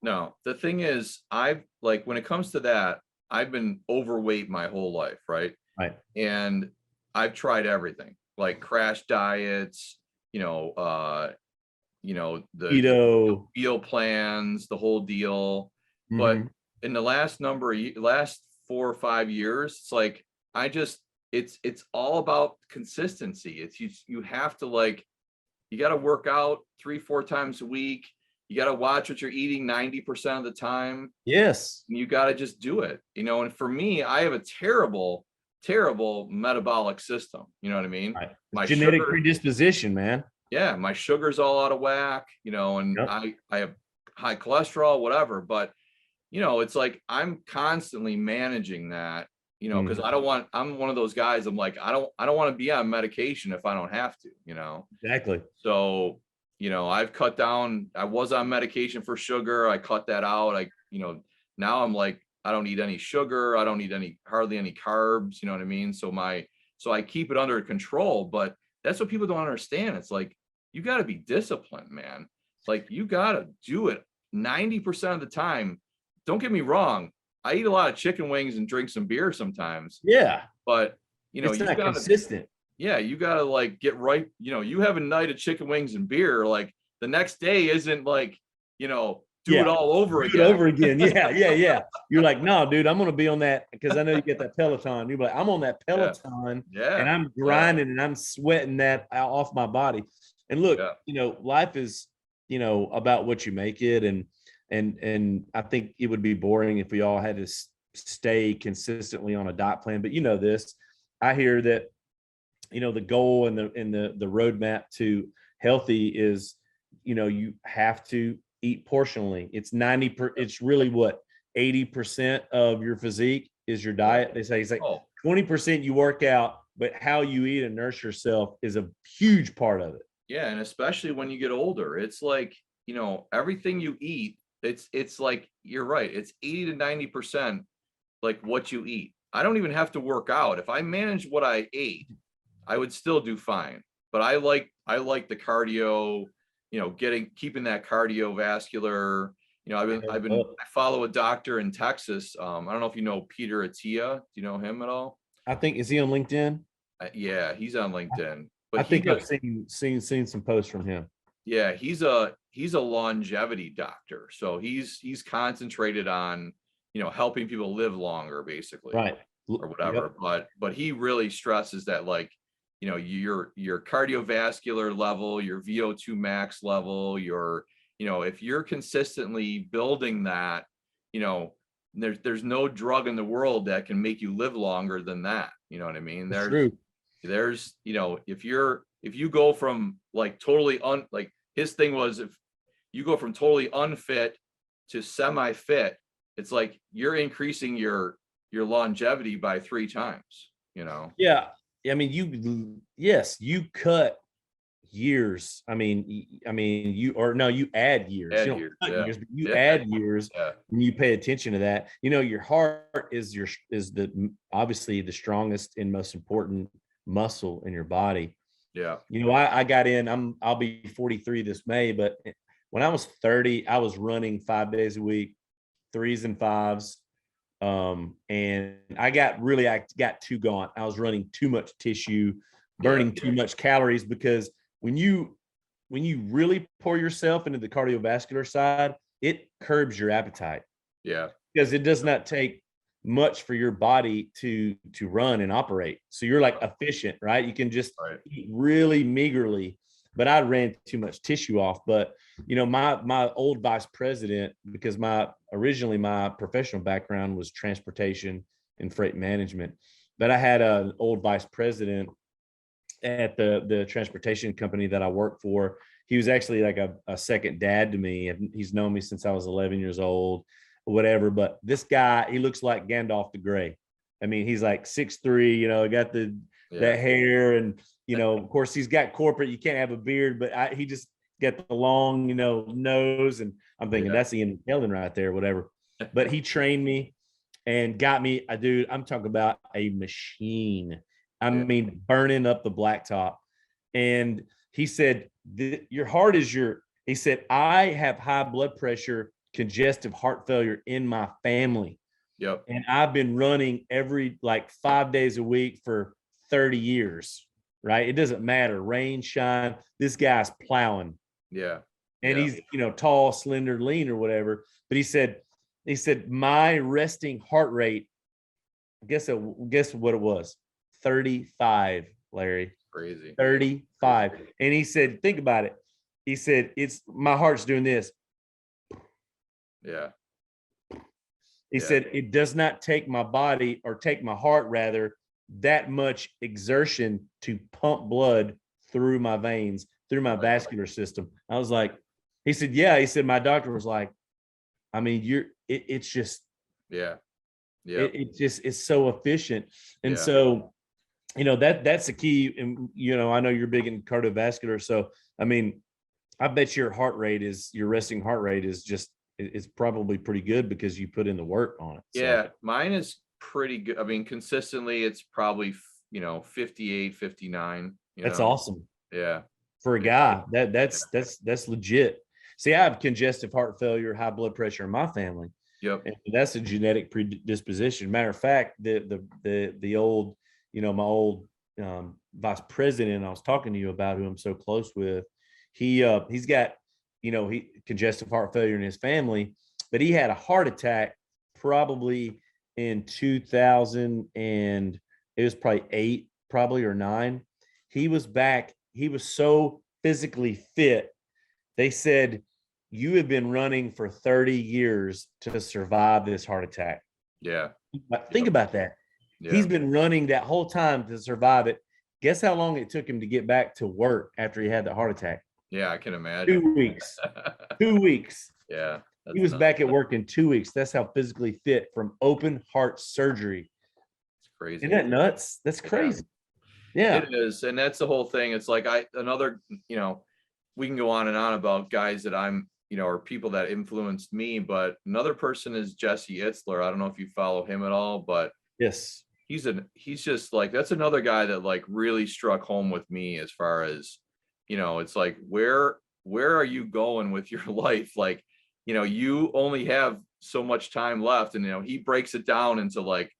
No, the thing is, when it comes to that, I've been overweight my whole life, right? Right. And I've tried everything, like crash diets, the Keto, meal plans, the whole deal. mm-hmm. But in the last 4 or 5 years, it's like, it's all about consistency. It's you have to, you got to work out 3-4 times a week. You got to watch what you're eating 90% of the time. Yes. And you got to just do it, and for me, I have a terrible metabolic system. You know what I mean? Right. My genetic predisposition, man. Yeah, my sugar's all out of whack, and Yep. I have high cholesterol, whatever. But, it's like, I'm constantly managing that, because I'm one of those guys. I'm like, I don't want to be on medication if I don't have to, Exactly. So, I've cut down. I was on medication for sugar. I cut that out. Now I'm like, I don't need any sugar. I don't need hardly any carbs. You know what I mean? So I keep it under control, but that's what people don't understand. It's like, you got to be disciplined, man. Like, you got to do it 90% of the time. Don't get me wrong. I eat a lot of chicken wings and drink some beer sometimes. Yeah. But, it's you not got consistent. Yeah, you got to get right. You have a night of chicken wings and beer. Like, the next day isn't do it all over again. Do it over again. Yeah. You're like, no, dude, I'm going to be on that, because I know you get that Peloton. You're like, I'm on that Peloton, and I'm grinding and I'm sweating that off my body. And look, life is, about what you make it. And I think it would be boring if we all had to stay consistently on a diet plan. But this, I hear that, the goal and the roadmap to healthy is, you have to eat portionally. It's it's really what, 80% of your physique is your diet. They say, it's like, 20% you work out, but how you eat and nurse yourself is a huge part of it. Yeah, and especially when you get older, it's like, everything you eat, it's like, you're right, it's 80 to 90% like what you eat. I don't even have to work out. If I manage what I ate, I would still do fine. But I like the cardio, keeping that cardiovascular. I follow a doctor in Texas. I don't know if you know Peter Attia. Do you know him at all? I think, is he on LinkedIn? Yeah, he's on LinkedIn. But I think I've seen some posts from him. Yeah, he's a longevity doctor. So he's concentrated on, helping people live longer, basically. Right. Or whatever. Yep. But he really stresses that, like, your cardiovascular level, your VO2 max level, if you're consistently building that, there's no drug in the world that can make you live longer than that. You know what I mean? True. There's, if you go from like totally like his thing was, if you go from totally unfit to semi-fit, it's like you're increasing your longevity by 3 times, Yeah. I mean, you cut years. I mean, you add years. Add you don't years, cut yeah. years, but you Yeah. add years Yeah. when you pay attention to that. Your heart is obviously the strongest and most important muscle in your body. Yeah. I got in, I'll be 43 this May, but when I was 30, I was running 5 days a week, 3s and 5s. And I got too gaunt. I was running too much tissue, burning too much calories, because when you really pour yourself into the cardiovascular side, it curbs your appetite. Yeah. Because it does not take much for your body to run and operate. So you're like efficient, right? You can just eat really meagerly, but I ran too much tissue off. But my old vice president, because originally my professional background was transportation and freight management, but I had an old vice president at the transportation company that I worked for. He was actually like a second dad to me. He's known me since I was 11 years old, or whatever. But this guy, he looks like Gandalf the Grey. I mean, he's like 6'3", got that hair, and of course he's got corporate. You can't have a beard, but he just got the long, nose, and I'm thinking that's Ian McKellen right there, whatever. But he trained me and got me, dude. I'm talking about a machine. I mean, burning up the blacktop. And he said, your heart is he said, I have high blood pressure, congestive heart failure in my family. Yep. And I've been running every 5 days a week for 30 years, right? It doesn't matter. Rain, shine, this guy's plowing. Yeah. And he's, tall, slender, lean, or whatever. But he said, my resting heart rate, guess what it was? 35, Larry. Crazy. 35. And he said, think about it. He said, my heart's doing this. Yeah. He said, it does not take my body, or take my heart rather, that much exertion to pump blood through my veins, through my vascular system. I was like, he said, yeah. He said, my doctor was like, I mean, it's just, it's so efficient. And so, that's the key. And, I know you're big in cardiovascular. So, I mean, I bet your resting heart rate is it's probably pretty good because you put in the work on it. So. Yeah. Mine is pretty good. I mean, consistently it's probably, 58, 59. That's awesome. Yeah. For a guy, that's legit. See, I have congestive heart failure, high blood pressure in my family. Yep. And that's a genetic predisposition. Matter of fact, the old, my old vice president I was talking to you about, who I'm so close with, he's got, congestive heart failure in his family, but he had a heart attack probably in 2000, and it was probably 8, or 9. He was back. He was so physically fit. They said, you have been running for 30 years to survive this heart attack. Yeah. Think about that. Yeah. He's been running that whole time to survive it. Guess how long it took him to get back to work after he had the heart attack? Yeah, I can imagine. 2 weeks. 2 weeks. Yeah. He was back at work in 2 weeks. That's how physically fit from open heart surgery. It's crazy. Isn't that nuts? That's crazy. Yeah. It is. And that's the whole thing. It's like you know, we can go on and on about guys that I'm, you know, or people that influenced me, but another person is Jesse Itzler. I don't know if you follow him at all, but Yes. he's just like, that's another guy that like really struck home with me as far as, you know, it's like, where are you going with your life? Like, you know, you only have so much time left. And, you know, he breaks it down into like,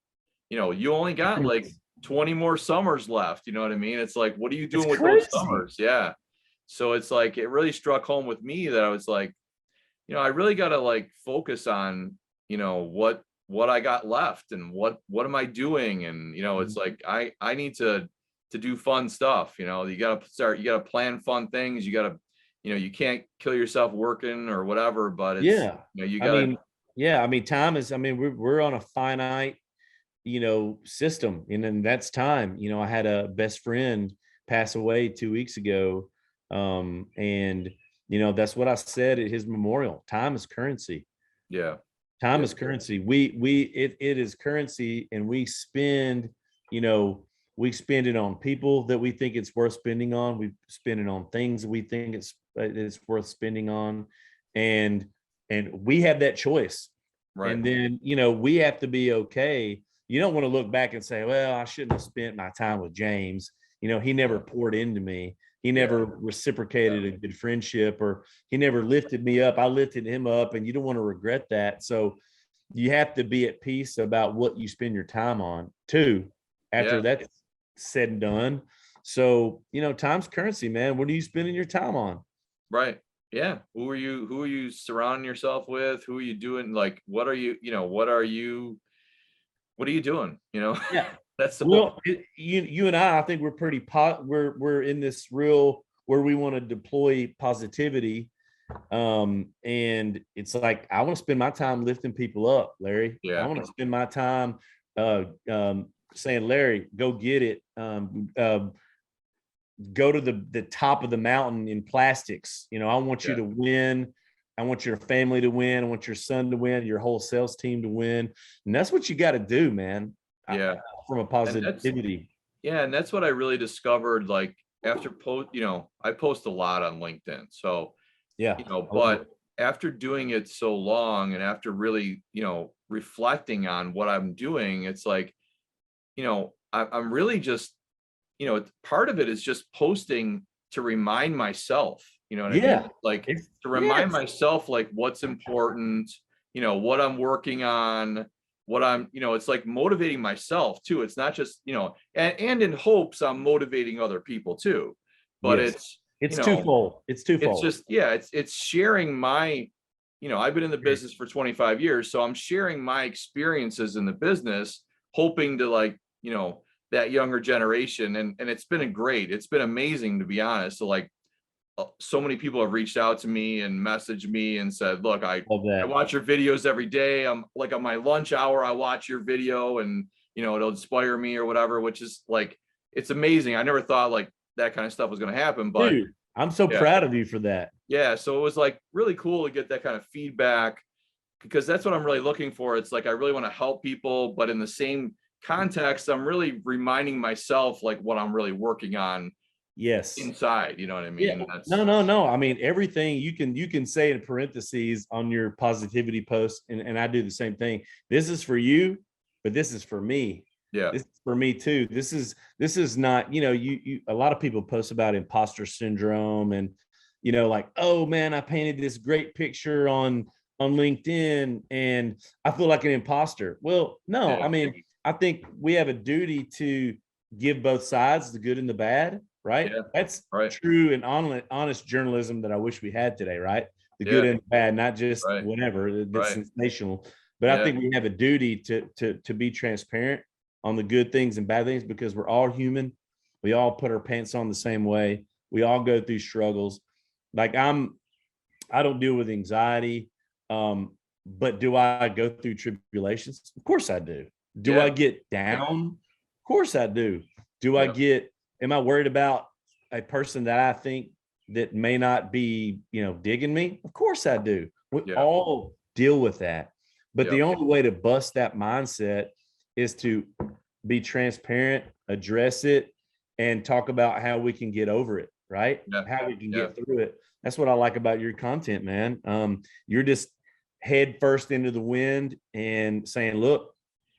you know, you only got like 20 more summers left. You know what I mean? It's like, what are you doing with those summers? Yeah. So it's like, it really struck home with me that I was like, you know, I really got to like focus on, you know, what I got left and what am I doing? And, you know, it's like, I need to do fun stuff. You know, you got to plan fun things. You got to, you know, you can't kill yourself working or whatever, but it's, Yeah. you know, you got to, yeah. I mean, time is, I mean, we're on a finite, you know, system, and then that's time. You know, I had a best friend pass away 2 weeks ago. And, you know, that's what I said at his memorial. Time is currency. yeah. Time Yeah. is currency. It is currency, and we spend, you know, we spend it on people that we think it's worth spending on. We spend it on things that we think it's worth spending on, and we have that choice. Right. And then, you know, we have to be okay. You don't want to look back and say, well, I shouldn't have spent my time with James. You know, he never poured into me. He never reciprocated a good friendship, or he never lifted me up. I lifted him up, and you don't want to regret that. So you have to be at peace about what you spend your time on too, after that's said and done. So, you know, time's currency, man. What are you spending your time on? Right. Yeah. Who are you surrounding yourself with? Who are you doing? Like, what are you doing? You know, Yeah. that's the Well, you and I think we're pretty we're in this real where we want to deploy positivity. And it's like, I want to spend my time lifting people up, Larry. Yeah. I want to spend my time saying, Larry, go get it. Go to the top of the mountain in plastics. You know, I want you to win. I want your family to win. I want your son to win, your whole sales team to win. And that's what you got to do, man. Yeah. From a positivity. And that's what I really discovered. Like after I post a lot on LinkedIn. So, yeah, you know, but after doing it so long and after really, you know, reflecting on what I'm doing, it's like, you know, I'm really just, you know, part of it is just posting to remind myself, you know what I mean? Like to remind myself, like what's important, you know, what I'm working on, what I'm, you know, it's like motivating myself too. It's not just, you know, and in hopes I'm motivating other people too, but it's twofold. It's twofold. It's just, it's sharing my, you know, I've been in the business for 25 years. So I'm sharing my experiences in the business, hoping to like, you know, that younger generation. And it's been great. It's been amazing, to be honest. So like so many people have reached out to me and messaged me and said, look, I watch your videos every day. I'm like on my lunch hour, I watch your video and, you know, it'll inspire me or whatever, which is like, it's amazing. I never thought like that kind of stuff was going to happen, but dude, I'm so proud of you for that. Yeah. So it was like really cool to get that kind of feedback, because that's what I'm really looking for. It's like, I really want to help people, but in the same context, I'm really reminding myself like what I'm really working on inside, you know what I mean? Yeah. No. I mean, everything you can say in parentheses on your positivity post, and I do the same thing. This is for you, but this is for me. Yeah. This is for me too. This is not, you know, you a lot of people post about imposter syndrome and, you know, like, oh man, I painted this great picture on LinkedIn and I feel like an imposter. Well, no, I mean, I think we have a duty to give both sides, the good and the bad, right? That's true and honest journalism that I wish we had today, right? The good and the bad, not just whatever that's sensational. But I think we have a duty to be transparent on the good things and bad things, because we're all human. We all put our pants on the same way. We all go through struggles. Like I don't deal with anxiety, but do I go through tribulations? Of course I do. Do I get down? Of course I do. Am I worried about a person that I think that may not be, you know, digging me? Of course I do. We all deal with that. But the only way to bust that mindset is to be transparent, address it, and talk about how we can get over it, right? Yeah. How we can Yeah. get through it. That's what I like about your content, man. You're just head first into the wind and saying, look,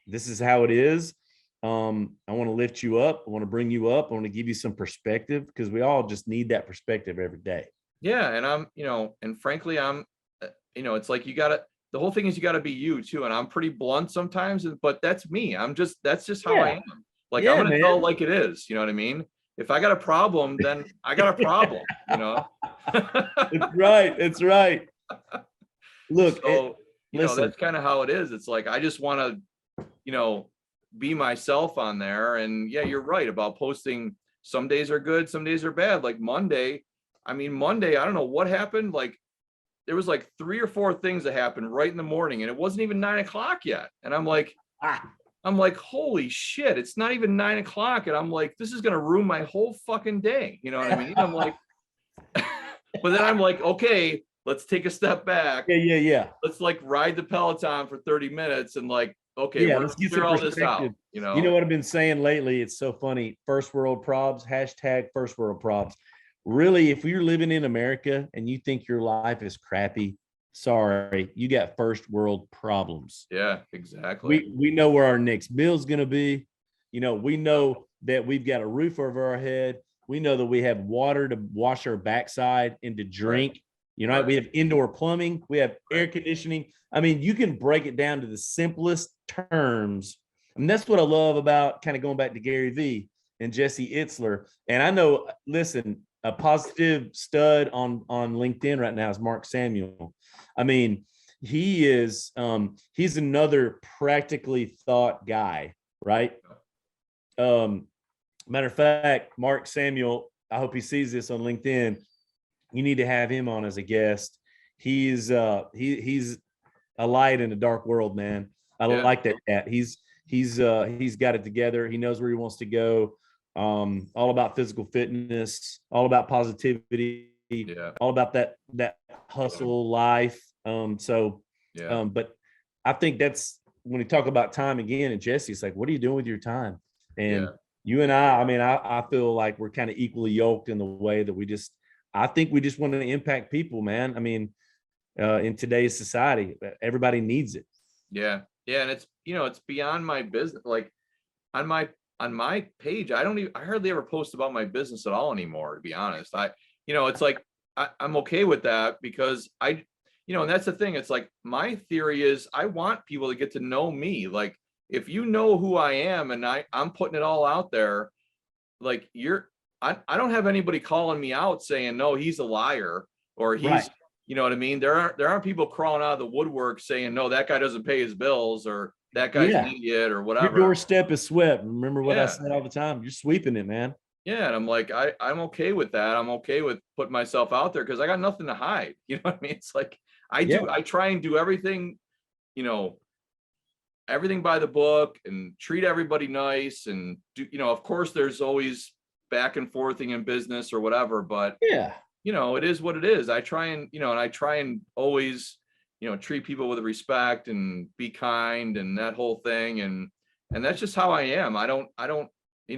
this is how it is. I want to lift you up. I want to bring you up. I want to give you some perspective, because we all just need that perspective every day. Yeah. And I'm, and frankly, I'm, it's like the whole thing is you got to be you too. And I'm pretty blunt sometimes, but that's me. That's just how I am. Like, I'm going to tell it like it is. You know what I mean? If I got a problem, then I got a problem, It's right. It's right. Look, so, listen, that's kind of how it is. It's like, I just want to, be myself on there. And yeah, you're right about posting. Some days are good, some days are bad. Like Monday, I don't know what happened. Like, there was like 3 or 4 things that happened right in the morning, and it wasn't even 9 o'clock yet. And I'm like, holy shit, it's not even 9 o'clock. And I'm like, this is going to ruin my whole fucking day. You know what I mean? I'm like, but then I'm like, okay, let's take a step back. Yeah. Let's like ride the Peloton for 30 minutes and like, okay, let's get figure some all this out. perspective. You know what I've been saying lately? It's so funny. First world probs, hashtag first world probs. Really, if you're living in America and you think your life is crappy, sorry, you got first world problems. Yeah, exactly. We know where our next meal's going to be. We know that we've got a roof over our head. We know that we have water to wash our backside and to drink. Right. We have indoor plumbing. We have air conditioning. I mean, you can break it down to the simplest terms. And that's what I love about kind of going back to Gary Vee and Jesse Itzler. And I know, listen, a positive stud on LinkedIn right now is Mark Samuel. I mean, he's another practically thought guy, right? Matter of fact, Mark Samuel, I hope he sees this on LinkedIn. You need to have him on as a guest. He's a light in a dark world, man. I like that cat. He's got it together. He knows where he wants to go. All about physical fitness, all about positivity, all about that hustle life. But I think that's when we talk about time again, and Jesse, it's like, what are you doing with your time? And you and I feel like we're kind of equally yoked in the way that I think we just want to impact people, man. I mean, in today's society, everybody needs it. Yeah. And it's beyond my business. Like on my page, I hardly ever post about my business at all anymore, to be honest. It's like, I'm okay with that because and that's the thing. It's like, my theory is I want people to get to know me. Like, if you know who I am and I'm putting it all out there, like I don't have anybody calling me out saying, no, he's a liar, or he's, you know what I mean? There aren't people crawling out of the woodwork saying, no, that guy doesn't pay his bills, or that guy's an idiot, or whatever. Your doorstep is swept. Remember what I said all the time? You're sweeping it, man. Yeah. And I'm like, I'm okay with that. I'm okay with putting myself out there because I got nothing to hide. You know what I mean? It's like, I try and do everything, everything by the book and treat everybody nice. And do, of course there's always back and forthing in business or whatever, but it is what it is. I try and always, treat people with respect and be kind and that whole thing. And that's just how I am. I don't, and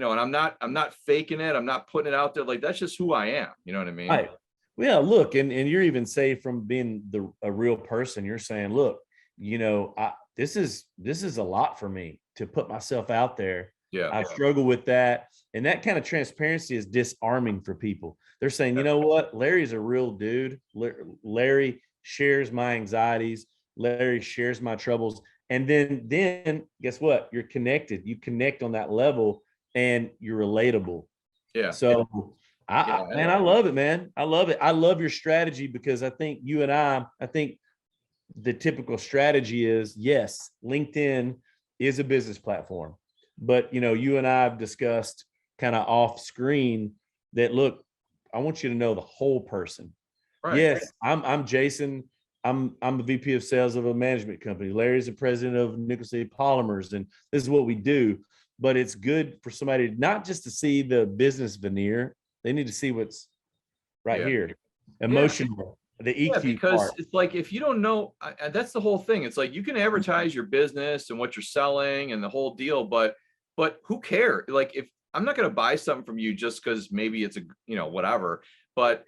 I'm not faking it. I'm not putting it out there. Like, that's just who I am. You know what I mean? Right. Yeah. Look, and you're even say from being a real person, you're saying, look, this is a lot for me to put myself out there. Yeah. I struggle with that. And that kind of transparency is disarming for people. They're saying, you know what? Larry's a real dude. Larry shares my anxieties. Larry shares my troubles. And then guess what? You're connected. You connect on that level and you're relatable. Yeah. So I love it, man. I love it. I love your strategy because I think you and I think the typical strategy is, yes, LinkedIn is a business platform. But, you and I have discussed kind of off screen that, look, I want you to know the whole person. Right. Yes, I'm Jason. I'm the VP of sales of a management company. Larry's the president of Nickel City Polymers, and this is what we do. But it's good for somebody not just to see the business veneer. They need to see what's here. Emotional, the EQ because part. It's like, if you don't know, that's the whole thing. It's like, you can advertise your business and what you're selling and the whole deal, but but who cares? Like, if I'm not going to buy something from you just because maybe it's a, whatever, but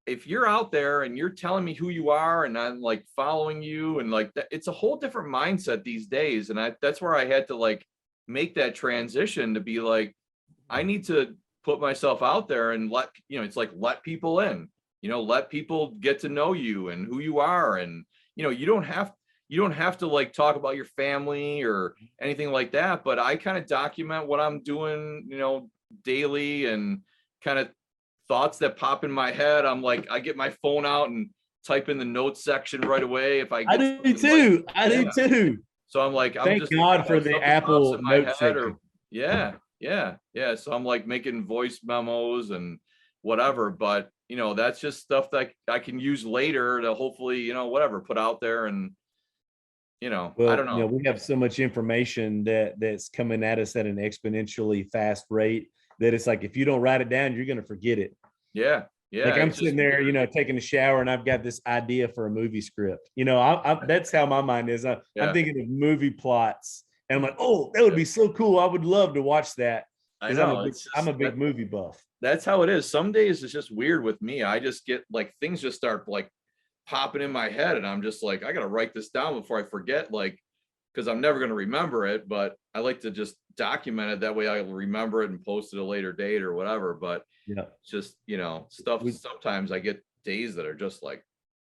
if you're out there and you're telling me who you are and I'm like following you and like that, it's a whole different mindset these days. And that's where I had to like make that transition to be like, I need to put myself out there and it's like, let people in, let people get to know you and who you are. And, you don't have to like talk about your family or anything like that, but I kind of document what I'm doing, daily, and kind of thoughts that pop in my head. I'm like, I get my phone out and type in the notes section right away. If I I get do too. I do yeah. too. So I'm like, I'm Thank just, God for the something pops Apple in my note head section. yeah. So I'm like making voice memos and whatever, but that's just stuff that I can use later to hopefully, whatever, put out there. And Well, I don't know. we have so much information that's coming at us at an exponentially fast rate that it's like, if you don't write it down, you're going to forget it. Yeah. Like I'm it's sitting there, taking a shower, and I've got this idea for a movie script. That's how my mind is. I'm thinking of movie plots, and I'm like, oh, that would be so cool. I would love to watch that I because know I'm a big movie buff. That's how it is. Some days it's just weird with me. I just get like things just start like popping in my head, and I'm just like, I gotta write this down before I forget, like, because I'm never gonna remember it. But I like to just document it, that way I'll remember it and post it a later date or whatever. But yeah, just stuff. Sometimes I get days that are just like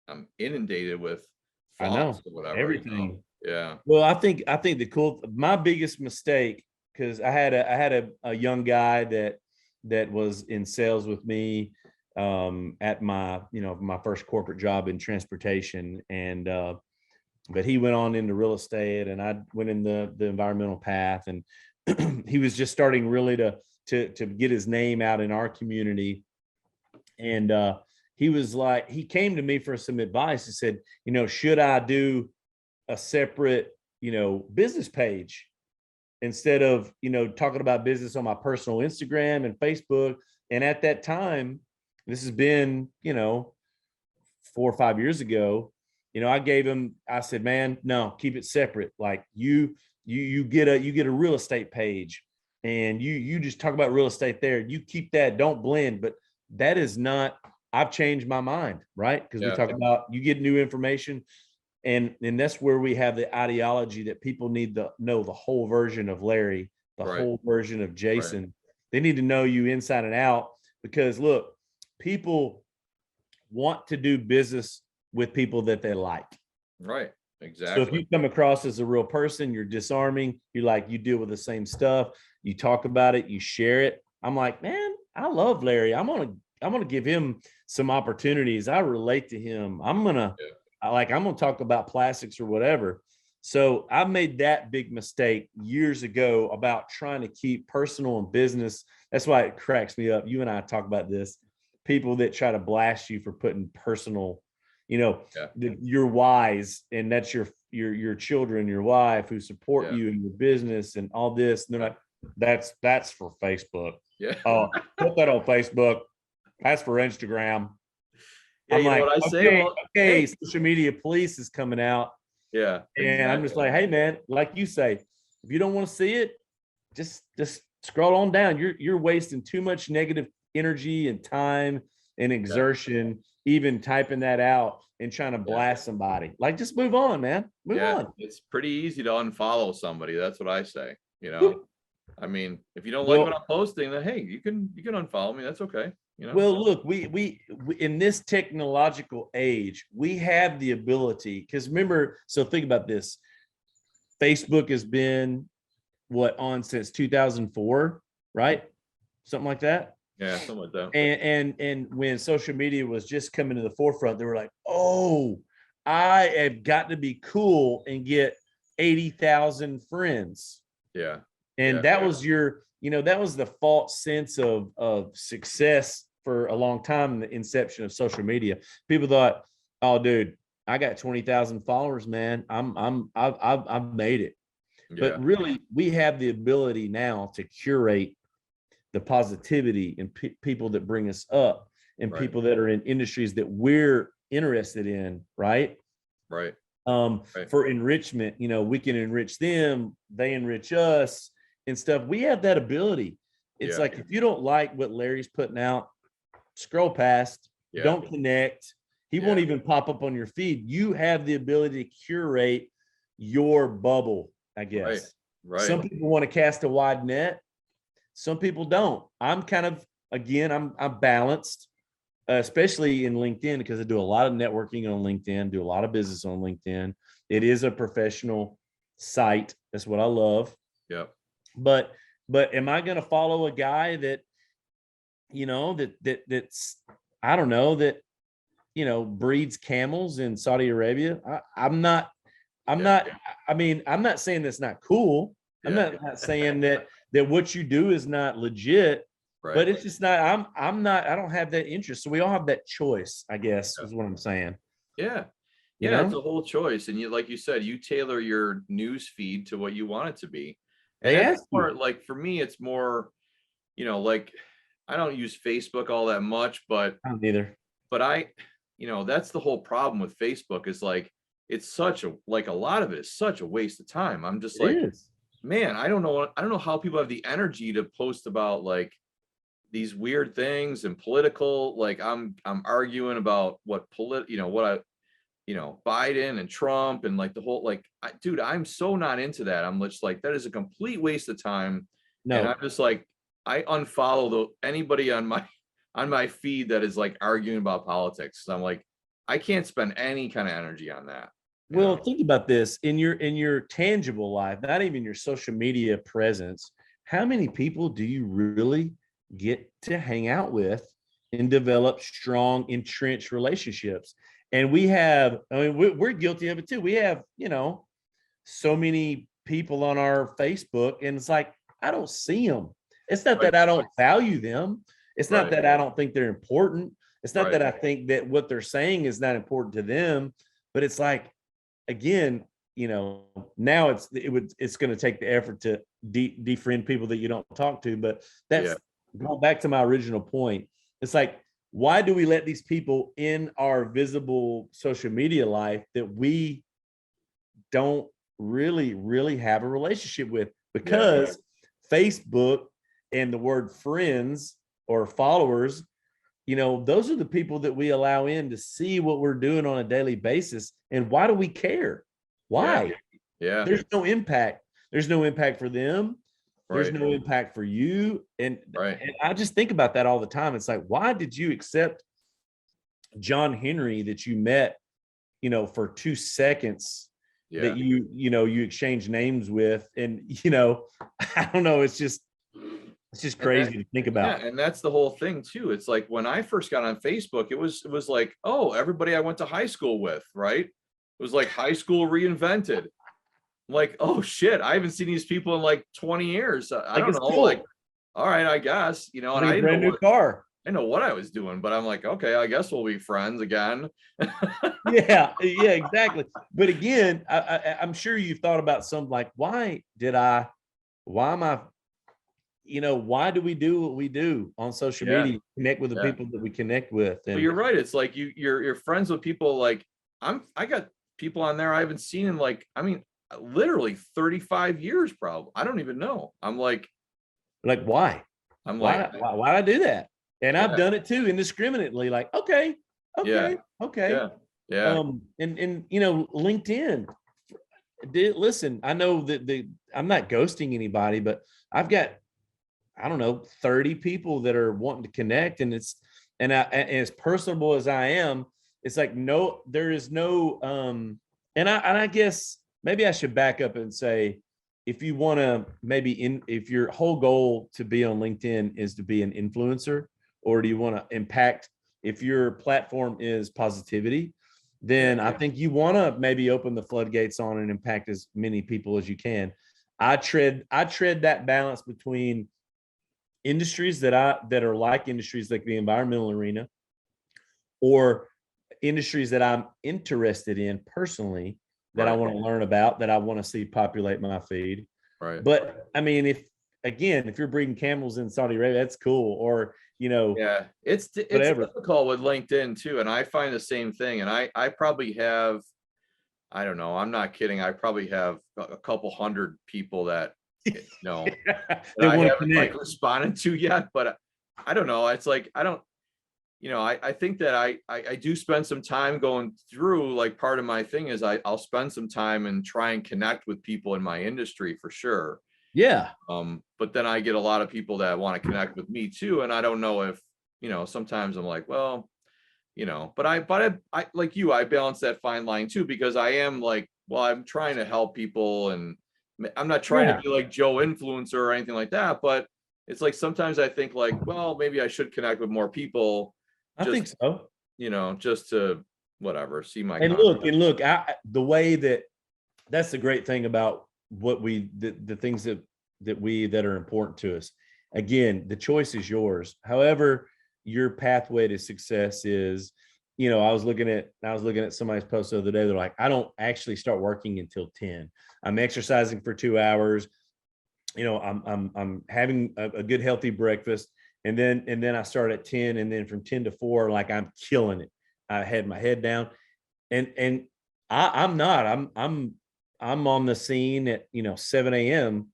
I'm inundated with thoughts or whatever. everything. Yeah. Well, I think my biggest mistake, because I had a young guy that was in sales with me at my my first corporate job in transportation, and but he went on into real estate, and I went in the environmental path, and he was just starting really to get his name out in our community. And he came to me for some advice. He said, should I do a separate business page instead of talking about business on my personal Instagram and Facebook? And at that time, this has been 4 or 5 years ago, I said, man, no, keep it separate. Like you get a real estate page, and you just talk about real estate there. You keep that, don't blend. But that is not, I've changed my mind, right? Because we talk about, you get new information, and that's where we have the ideology that people need to know the whole version of Larry, the whole version of Jason. Right. They need to know you inside and out, because look, people want to do business with people that they like. Right. Exactly. So if you come across as a real person, you're disarming, you deal with the same stuff, you talk about it, you share it. I'm like, man, I love Larry. I'm gonna give him some opportunities. I relate to him. I'm gonna talk about plastics or whatever. So I made that big mistake years ago about trying to keep personal and business. That's why it cracks me up. You and I talk about this. People that try to blast you for putting personal, your whys, and that's your children, your wife, who support you in your business and all this. And they're like, that's for Facebook. Yeah. Oh, put that on Facebook. That's for Instagram. Yeah, I'm like, what I say? Well, hey, social media police is coming out. Yeah. And exactly. I'm just like, hey man, like you say, if you don't want to see it, just scroll on down. You're wasting too much negative energy and time and exertion, even typing that out and trying to blast somebody. Like, just move on, man. Move on. It's pretty easy to unfollow somebody. That's what I say. I mean, if you don't like what I'm posting, then hey, you can unfollow me. That's okay. Well, look, we in this technological age, we have the ability, because remember, so think about this. Facebook has been on since 2004, right? Something like that. Yeah, something like that. And when social media was just coming to the forefront, they were like, oh, I have got to be cool and get 80,000 friends. Yeah. And that was that was the false sense of success for a long time in the inception of social media. People thought, oh dude, I got 20,000 followers, man. I've made it. Yeah. But really, we have the ability now to curate the positivity and people that bring us up, and people that are in industries that we're interested in, right? Right. Right. for enrichment. You know, we can enrich them, they enrich us and stuff. We have that ability. It's Yeah. like, if you don't like what Larry's putting out, scroll past, Yeah. don't connect. He won't Yeah. even pop up on your feed. You have the ability to curate your bubble, I guess. Right. Some people want to cast a wide net. Some people don't. I'm kind of, again, I'm balanced, especially in LinkedIn, because I do a lot of networking on LinkedIn, do a lot of business on LinkedIn. It is a professional site. That's what I love. Yep. But am I going to follow a guy that, you know, that's, I don't know, that, you know, breeds camels in Saudi Arabia? I'm not, Yeah. I mean, I'm not saying that's not cool. I'm Yeah. not saying that what you do is not legit, but Right. it's just not, I'm not, I don't have that interest. So we all have that choice, I guess, is what I'm saying. Yeah. You Yeah. It's know, a whole choice. And you, like you said, you tailor your news feed to what you want it to be. And they that's ask more you. like, for me, it's more, you know, like, I don't use Facebook all that much, but I don't either. I, you know, that's the whole problem with Facebook, is like, it's such a, like, a lot of it is such a waste of time. I'm just It like, is. man, I don't know how people have the energy to post about like these weird things and political, like I'm arguing about you know, what I, you know, Biden and Trump and like the whole, like, dude, I'm so not into that. I'm just like, that is a complete waste of time. And I'm No, just like, I unfollow anybody on my feed that is like arguing about politics. So I'm like, I can't spend any kind of energy on that. You well, know? think about this in your tangible life, not even your social media presence. How many people do you really get to hang out with and develop strong, entrenched relationships? And we have, I mean, we're guilty of it too. We have, you know, so many people on our Facebook, and it's like, I don't see them. It's not Right. that I don't value them. It's not Right. that I don't think they're important. It's not Right. that I think that what they're saying is not important to them, but it's like, again, you know, now it's going to take the effort to defriend people that you don't talk to. But Yeah. that's going back to my original point. It's like, why do we let these people in our visible social media life that we don't really have a relationship with? Because Facebook and the word friends or followers, you know, those are the people that we allow in to see what we're doing on a daily basis. And why do we care? Why? Yeah. There's no impact. There's no impact for them. There's Right. no impact for you. And Right. I just think about that all the time. It's like, why did you accept John Henry that you met, you know, for 2 seconds, Yeah. that you exchange names with? And, you know, I don't know. It's just crazy to think about. Yeah, and that's the whole thing too. It's like, when I first got on Facebook, it was like, oh, everybody I went to high school with, right? It was like high school reinvented. I'm like, oh shit, I haven't seen these people in like 20 years. I Like, don't it's know, cool. like, all right, I guess, you know, and Like I a didn't brand know new car. I know what I was doing, but I'm like, okay, I guess we'll be friends again. Yeah, exactly. But again, I'm sure you've thought about some, like, why am I, you know, why do we do what we do on social Yeah. media? Connect with the Yeah. people that we connect with. But And you're right. It's like you're friends with people, like, I got people on there I haven't seen in, like, I mean, literally 35 years probably. I don't even know. I'm like, like, why? I'm like, Why I do that? And I've yeah, done it too, indiscriminately. Like, okay, yeah, okay. yeah, yeah, And you know, LinkedIn. Listen, I know that I'm not ghosting anybody, but I've got, I don't know, 30 people that are wanting to connect, and and as personable as I am, it's like, no, there is no, and I guess maybe I should back up and say, if you want to if your whole goal to be on LinkedIn is to be an influencer, or do you want to impact, if your platform is positivity, then I think you want to maybe open the floodgates on and impact as many people as you can. I tread that balance between industries that are like industries like the environmental arena, or industries that I'm interested in personally, that I right, want to learn about, that I want to see populate my feed. right. But I mean, if you're breeding camels in Saudi Arabia, that's cool. Or, you know, Yeah, it's whatever. difficult with LinkedIn too, and I find the same thing. And I probably have, I don't know. I'm not kidding. I probably have a couple hundred people that, that They I want to haven't like connect. responded to yet, but I don't know. It's like, I don't, I think that I do spend some time going through, like, part of my thing is I'll spend some time and try and connect with people in my industry for sure. Yeah. But then I get a lot of people that want to connect with me too. And I don't know if, sometimes I'm like, well, but I like you, I balance that fine line too, because I am like, well, I'm trying to help people and I'm not trying to Yeah. be like Joe influencer or anything like that, but it's like, sometimes I think like, well, maybe I should connect with more people I just, think so. just to whatever, see my And content. look, the way that's the great thing about what the things that are important to us. Again, the choice is yours. However, your pathway to success is, I was looking at somebody's post the other day. They're like, I don't actually start working until 10. I'm exercising for 2 hours. I'm having a good healthy breakfast. And then I start at 10, and then from 10 to 4, like I'm killing it. I had my head down, and I'm not. I'm on the scene at 7 a.m.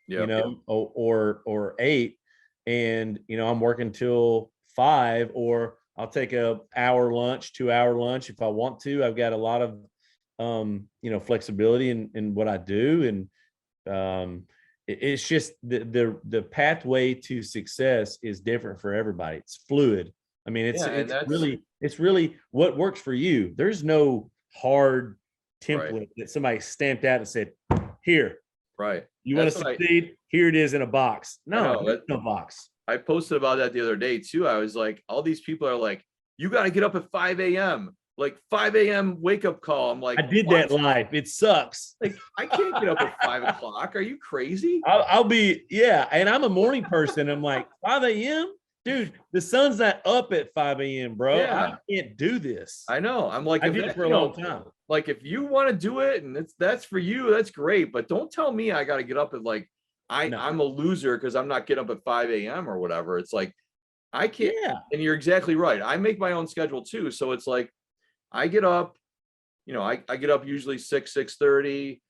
Yeah. Or 8, and I'm working till 5, or I'll take a hour lunch, 2 hour lunch if I want to. I've got a lot of flexibility in what I do, and it's just the pathway to success is different for everybody. It's fluid. I mean, Yeah. And it's really what works for you. There's no hard right. template that somebody stamped out and said, here, Right. you want to succeed? Here it is in a box. No, there's no box. I posted about that the other day too. I was like, all these people are like, you got to get up at 5 a.m. like 5 a.m. wake up call. I'm like, I did what? that live. It sucks. Like, I can't get up at 5 o'clock. Are you crazy? I'll be, yeah. And I'm a morning person. I'm like, 5 a.m. Dude, the sun's not up at 5 a.m., bro. Yeah. I can't do this. I know. I'm like, I did it for a long time. Like, if you want to do it and that's for you, that's great. But don't tell me I got to get up at like, I'm a loser because I'm not getting up at 5 a.m. or whatever. It's like, I can't. Yeah. And you're exactly right. I make my own schedule too. So it's like, I get up, I get up usually 6:30,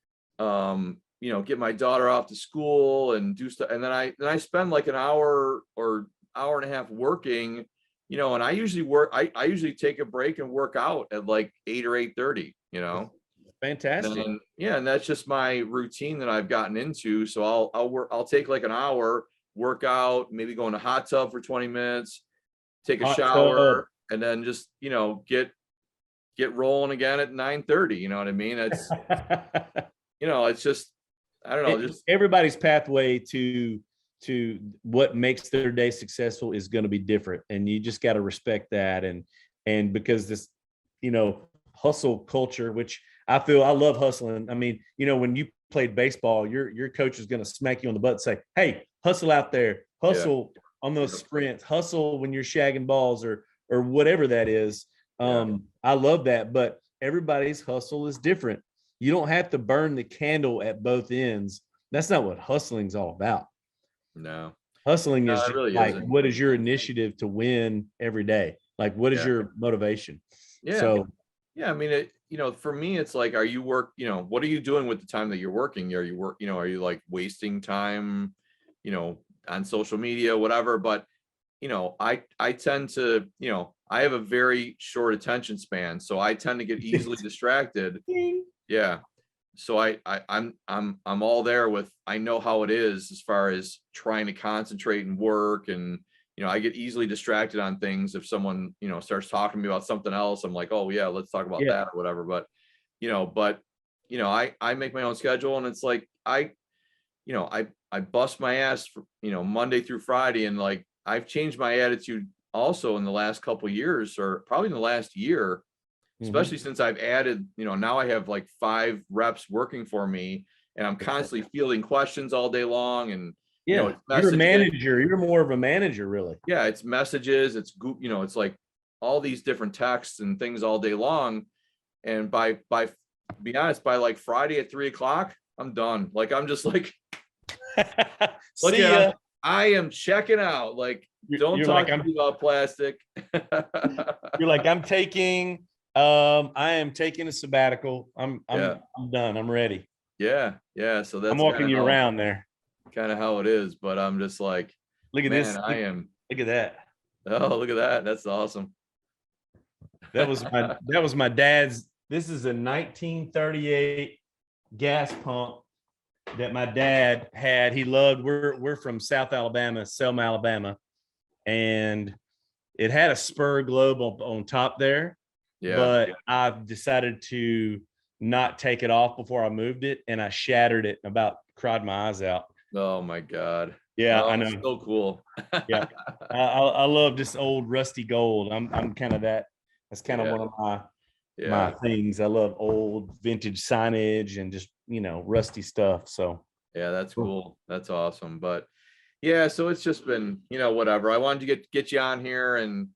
get my daughter off to school and do stuff. And then I spend like an hour or hour and a half working, and I usually take a break and work out at like 8 or 8:30, Fantastic. And that's just my routine that I've gotten into. So I'll take like an hour, work out, maybe go in a hot tub for 20 minutes, take a shower, and then just, get rolling again at 9:30. You know what I mean? It's, it's just, I don't know. Just everybody's pathway to what makes their day successful is going to be different. And you just got to respect that. And because this, hustle culture, which I love hustling. I mean, when you played baseball, your coach is going to smack you on the butt and say, hey, hustle out there, hustle on those sprints, hustle when you're shagging balls or whatever that is. I love that, but everybody's hustle is different. You don't have to burn the candle at both ends. That's not what hustling's all about. No. Hustling is just really like, isn't. What is your initiative to win every day? Like, what is your motivation? Yeah. So, I mean, for me, it's like, what are you doing with the time that you're working? Are you like wasting time, on social media, whatever? But, I tend to, I have a very short attention span, so I tend to get easily distracted. Yeah. So I'm all there with, I know how it is as far as trying to concentrate and work, and I get easily distracted on things. If someone starts talking to me about something else, I'm like, oh yeah, let's talk about that or whatever. But I make my own schedule, and it's like I bust my ass for, Monday through Friday, and like I've changed my attitude also in the last couple of years, or probably in the last year, especially since I've added, now I have like 5 reps working for me, and I'm constantly fielding questions all day long. And you're a manager. You're more of a manager, really. Yeah, it's messages, it's it's like all these different texts and things all day long. And by be honest, by like Friday at 3 o'clock, I'm done. Like, I'm just like, See ya. I am checking out. Like, don't talk to me about plastic. You're like, I'm taking I am taking a sabbatical. I'm done. I'm ready. Yeah. So that's I'm walking you around there. Kind of how it is, but I'm just like, Look at man, this. I am. Look at that. Oh, look at that. That's awesome. That was my dad's. This is a 1938 gas pump that my dad had. He loved. We're from South Alabama, Selma, Alabama, and it had a spur globe on top there. Yeah. But I've decided to not take it off before I moved it, and I shattered it and about cried my eyes out. Oh my God. Yeah, oh, I know. So cool. Yeah, I love this old rusty gold. I'm kind of that. That's kind of one of my things. I love old vintage signage and just rusty stuff. So yeah, that's cool. That's awesome. But yeah, so it's just been whatever. I wanted to get you on here and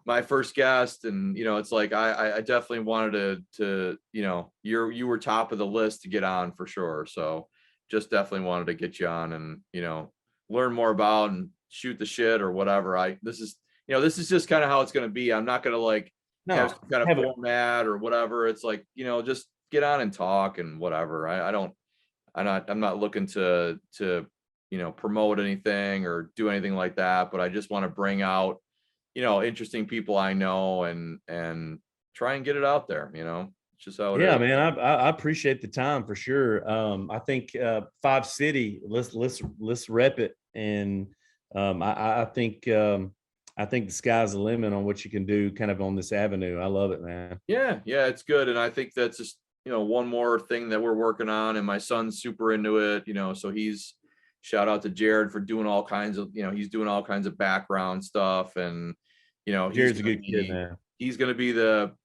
my first guest, and it's like I definitely wanted to you were top of the list to get on for sure. So just definitely wanted to get you on and learn more about and shoot the shit or whatever. This is just kind of how it's going to be. I'm not going to have some kind of format or whatever. It's like just get on and talk and whatever. I'm not looking to promote anything or do anything like that, but I just want to bring out interesting people I know and try and get it out there. It's just how it is. Man, I appreciate the time for sure. I think 5 City, let's rep it. And I think the sky's the limit on what you can do kind of on this avenue. I love it, man. Yeah, it's good. And I think that's just, one more thing that we're working on, and my son's super into it, so shout out to Jared for doing all kinds of, he's doing all kinds of background stuff. And, Jared's a good kid, man. He's going to be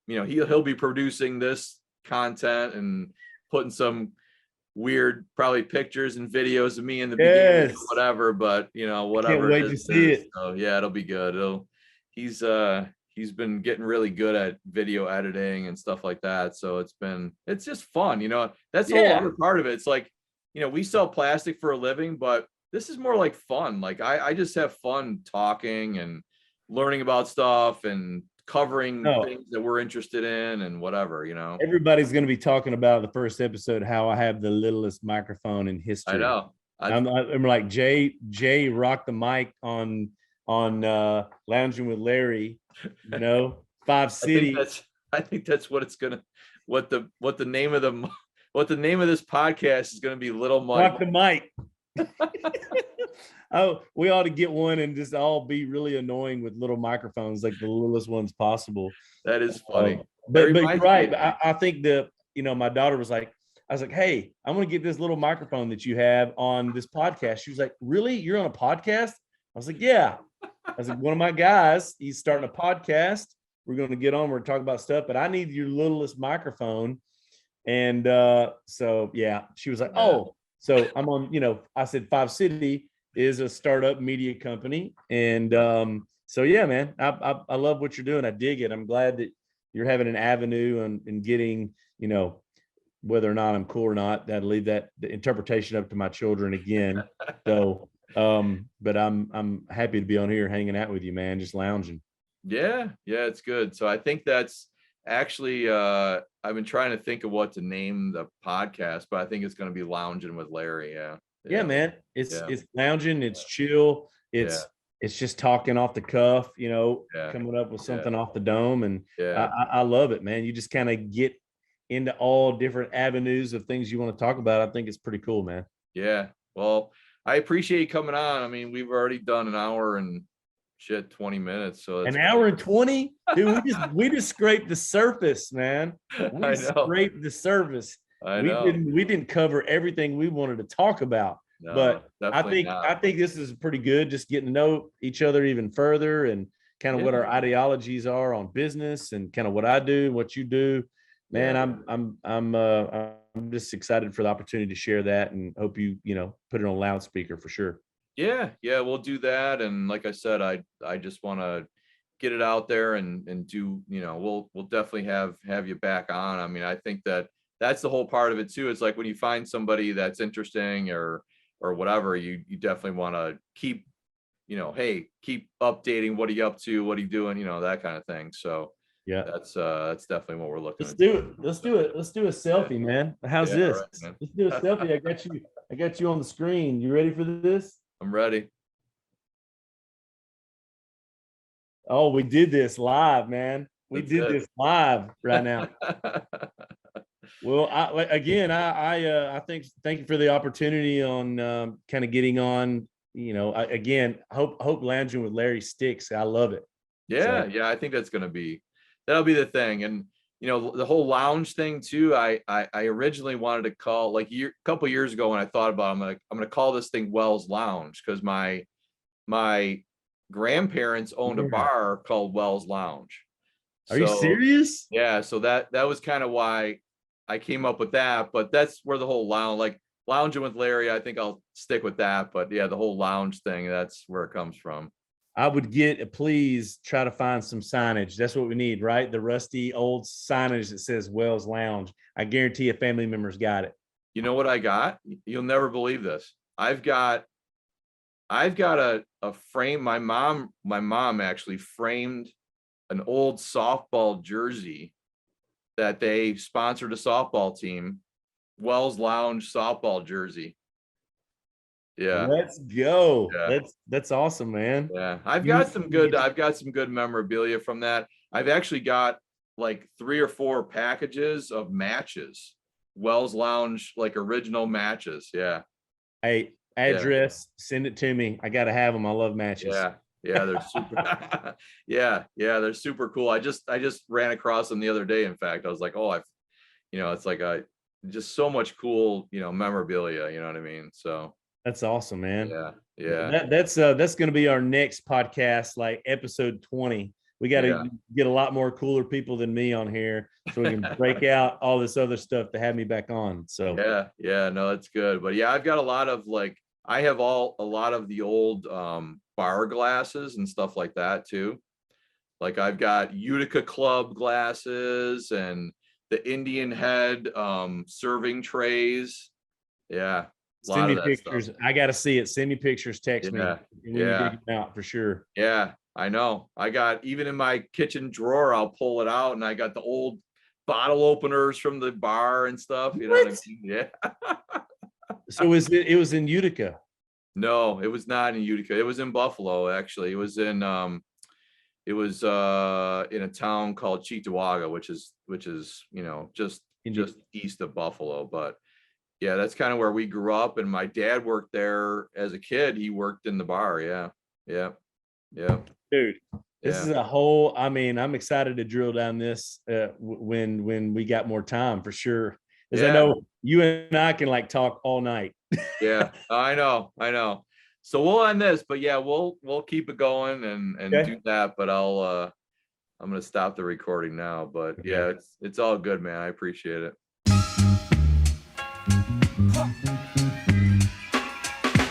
he'll be producing this content and putting some weird, probably pictures and videos of me in the beginning, or whatever, but whatever. Can't wait to see it. So yeah, it'll be good. He's been getting really good at video editing and stuff like that. So it's just fun. That's the whole other part of it. It's like, we sell plastic for a living, but this is more like fun. Like I just have fun talking and learning about stuff and covering things that we're interested in and whatever, Everybody's going to be talking about the first episode, how I have the littlest microphone in history. I know. I'm like Jay rocked the mic on Loungin with Larry, 5 City. I think that's what it's gonna. What the name of this podcast is gonna be. Little Mike. Rock the mic. Oh, we ought to get one and just all be really annoying with little microphones, like the littlest ones possible. That is funny. But right. I think my daughter was like, I was like, hey, I'm going to get this little microphone that you have on this podcast. She was like, really? You're on a podcast? I was like, yeah. I was like, one of my guys, he's starting a podcast. We're going to get on. We're talking about stuff, but I need your littlest microphone. And so, yeah, she was like, oh, so I'm on, I said 5 City is a startup media company. And so, yeah, man, I love what you're doing. I dig it. I'm glad that you're having an avenue and getting, whether or not I'm cool or not, I'd leave the interpretation up to my children again. So, but I'm happy to be on here hanging out with you, man, just lounging. Yeah, it's good. So I think that's actually, I've been trying to think of what to name the podcast, but I think it's going to be Loungin with Larry. Yeah, man. It's lounging. It's chill. It's just talking off the cuff, coming up with something off the dome. And I love it, man. You just kind of get into all different avenues of things you want to talk about. I think it's pretty cool, man. Yeah. Well, I appreciate you coming on. I mean, we've already done an hour and 20 minutes. So an hour and 20, dude, we just scraped the surface, man. We scraped the surface. I know. We didn't cover everything we wanted to talk about. No, but I think this is pretty good, just getting to know each other even further and kind of what our ideologies are on business and kind of what I do and what you do. Man, I'm just excited for the opportunity to share that and hope you put it on loudspeaker for sure. Yeah, we'll do that. And like I said, I just want to get it out there and do, we'll definitely have you back on. I mean, I think that's the whole part of it too. It's like when you find somebody that's interesting or whatever, you definitely want to keep, hey, keep updating. What are you up to? What are you doing? That kind of thing. So Yeah. That's definitely what we're looking Let's at. do it. Let's do it. Let's do a selfie, man. How's Yeah, this? all right, man. Let's do a selfie. I got you. I got you on the screen. You ready for this? I'm ready. Oh, we did this live, man. We That's did it. this live right now. Well, I think thank you for the opportunity on kind of getting on. You know, again, hope Loungin with Larry sticks. I love it. Yeah, So- yeah, I think that'll be the thing. And you know, the whole lounge thing too. I originally wanted to call, like, a couple years ago when I thought about it, I'm gonna call this thing Wells Lounge, because my grandparents owned a Yeah. bar called Wells Lounge. Are you So serious? yeah, so that was kind of why I came up with that. But that's where the whole lounge, like lounging with Larry, I think I'll stick with that. But yeah, the whole lounge thing, that's where it comes from. I would please try to find some signage. That's what we need, right? The rusty old signage that says Wells Lounge. I guarantee a family member's got it. You know what I got? You'll never believe this. I've got a frame. My mom actually framed an old softball jersey that they sponsored a softball team, Wells Lounge softball jersey. Yeah. Let's go. Yeah. That's awesome, man. Yeah. I've got some good memorabilia from that. I've actually got like 3 or 4 packages of matches, Wells Lounge, like original matches. Yeah. Hey, address, send it to me. I gotta have them. I love matches. Yeah. Yeah, they're super. Yeah, they're super cool. I just ran across them the other day. In fact, I was like, oh, it's like just so much cool, memorabilia. You know what I mean? So That's awesome, man. yeah. That's going to be our next podcast, like episode 20. We got to get a lot more cooler people than me on here so we can break out all this other stuff to have me back on. So yeah, no, that's good. But yeah, I've got a lot of, like, I have a lot of the old bar glasses and stuff like that too. Like I've got Utica Club glasses and the Indian Head serving trays. Yeah. send me pictures. I got to see it. Send me pictures. Text me. We can dig them out for sure. Yeah, I know. I got, even in my kitchen drawer, I'll pull it out, and I got the old bottle openers from the bar and stuff. You know what I mean? Yeah. So it was in Utica? No, it was not in Utica. It was in Buffalo, actually. It was in a town called Cheektowaga, which is just east of Buffalo. But yeah, that's kind of where we grew up, and my dad worked there as a kid. He worked in the bar. Yeah. Dude, this is a whole, I mean, I'm excited to drill down this when we got more time, for sure. Because I know you and I can like talk all night. Yeah, I know. So we'll end this, but yeah, we'll keep it going and do that. But I'm gonna stop the recording now. But yeah, it's all good, man. I appreciate it.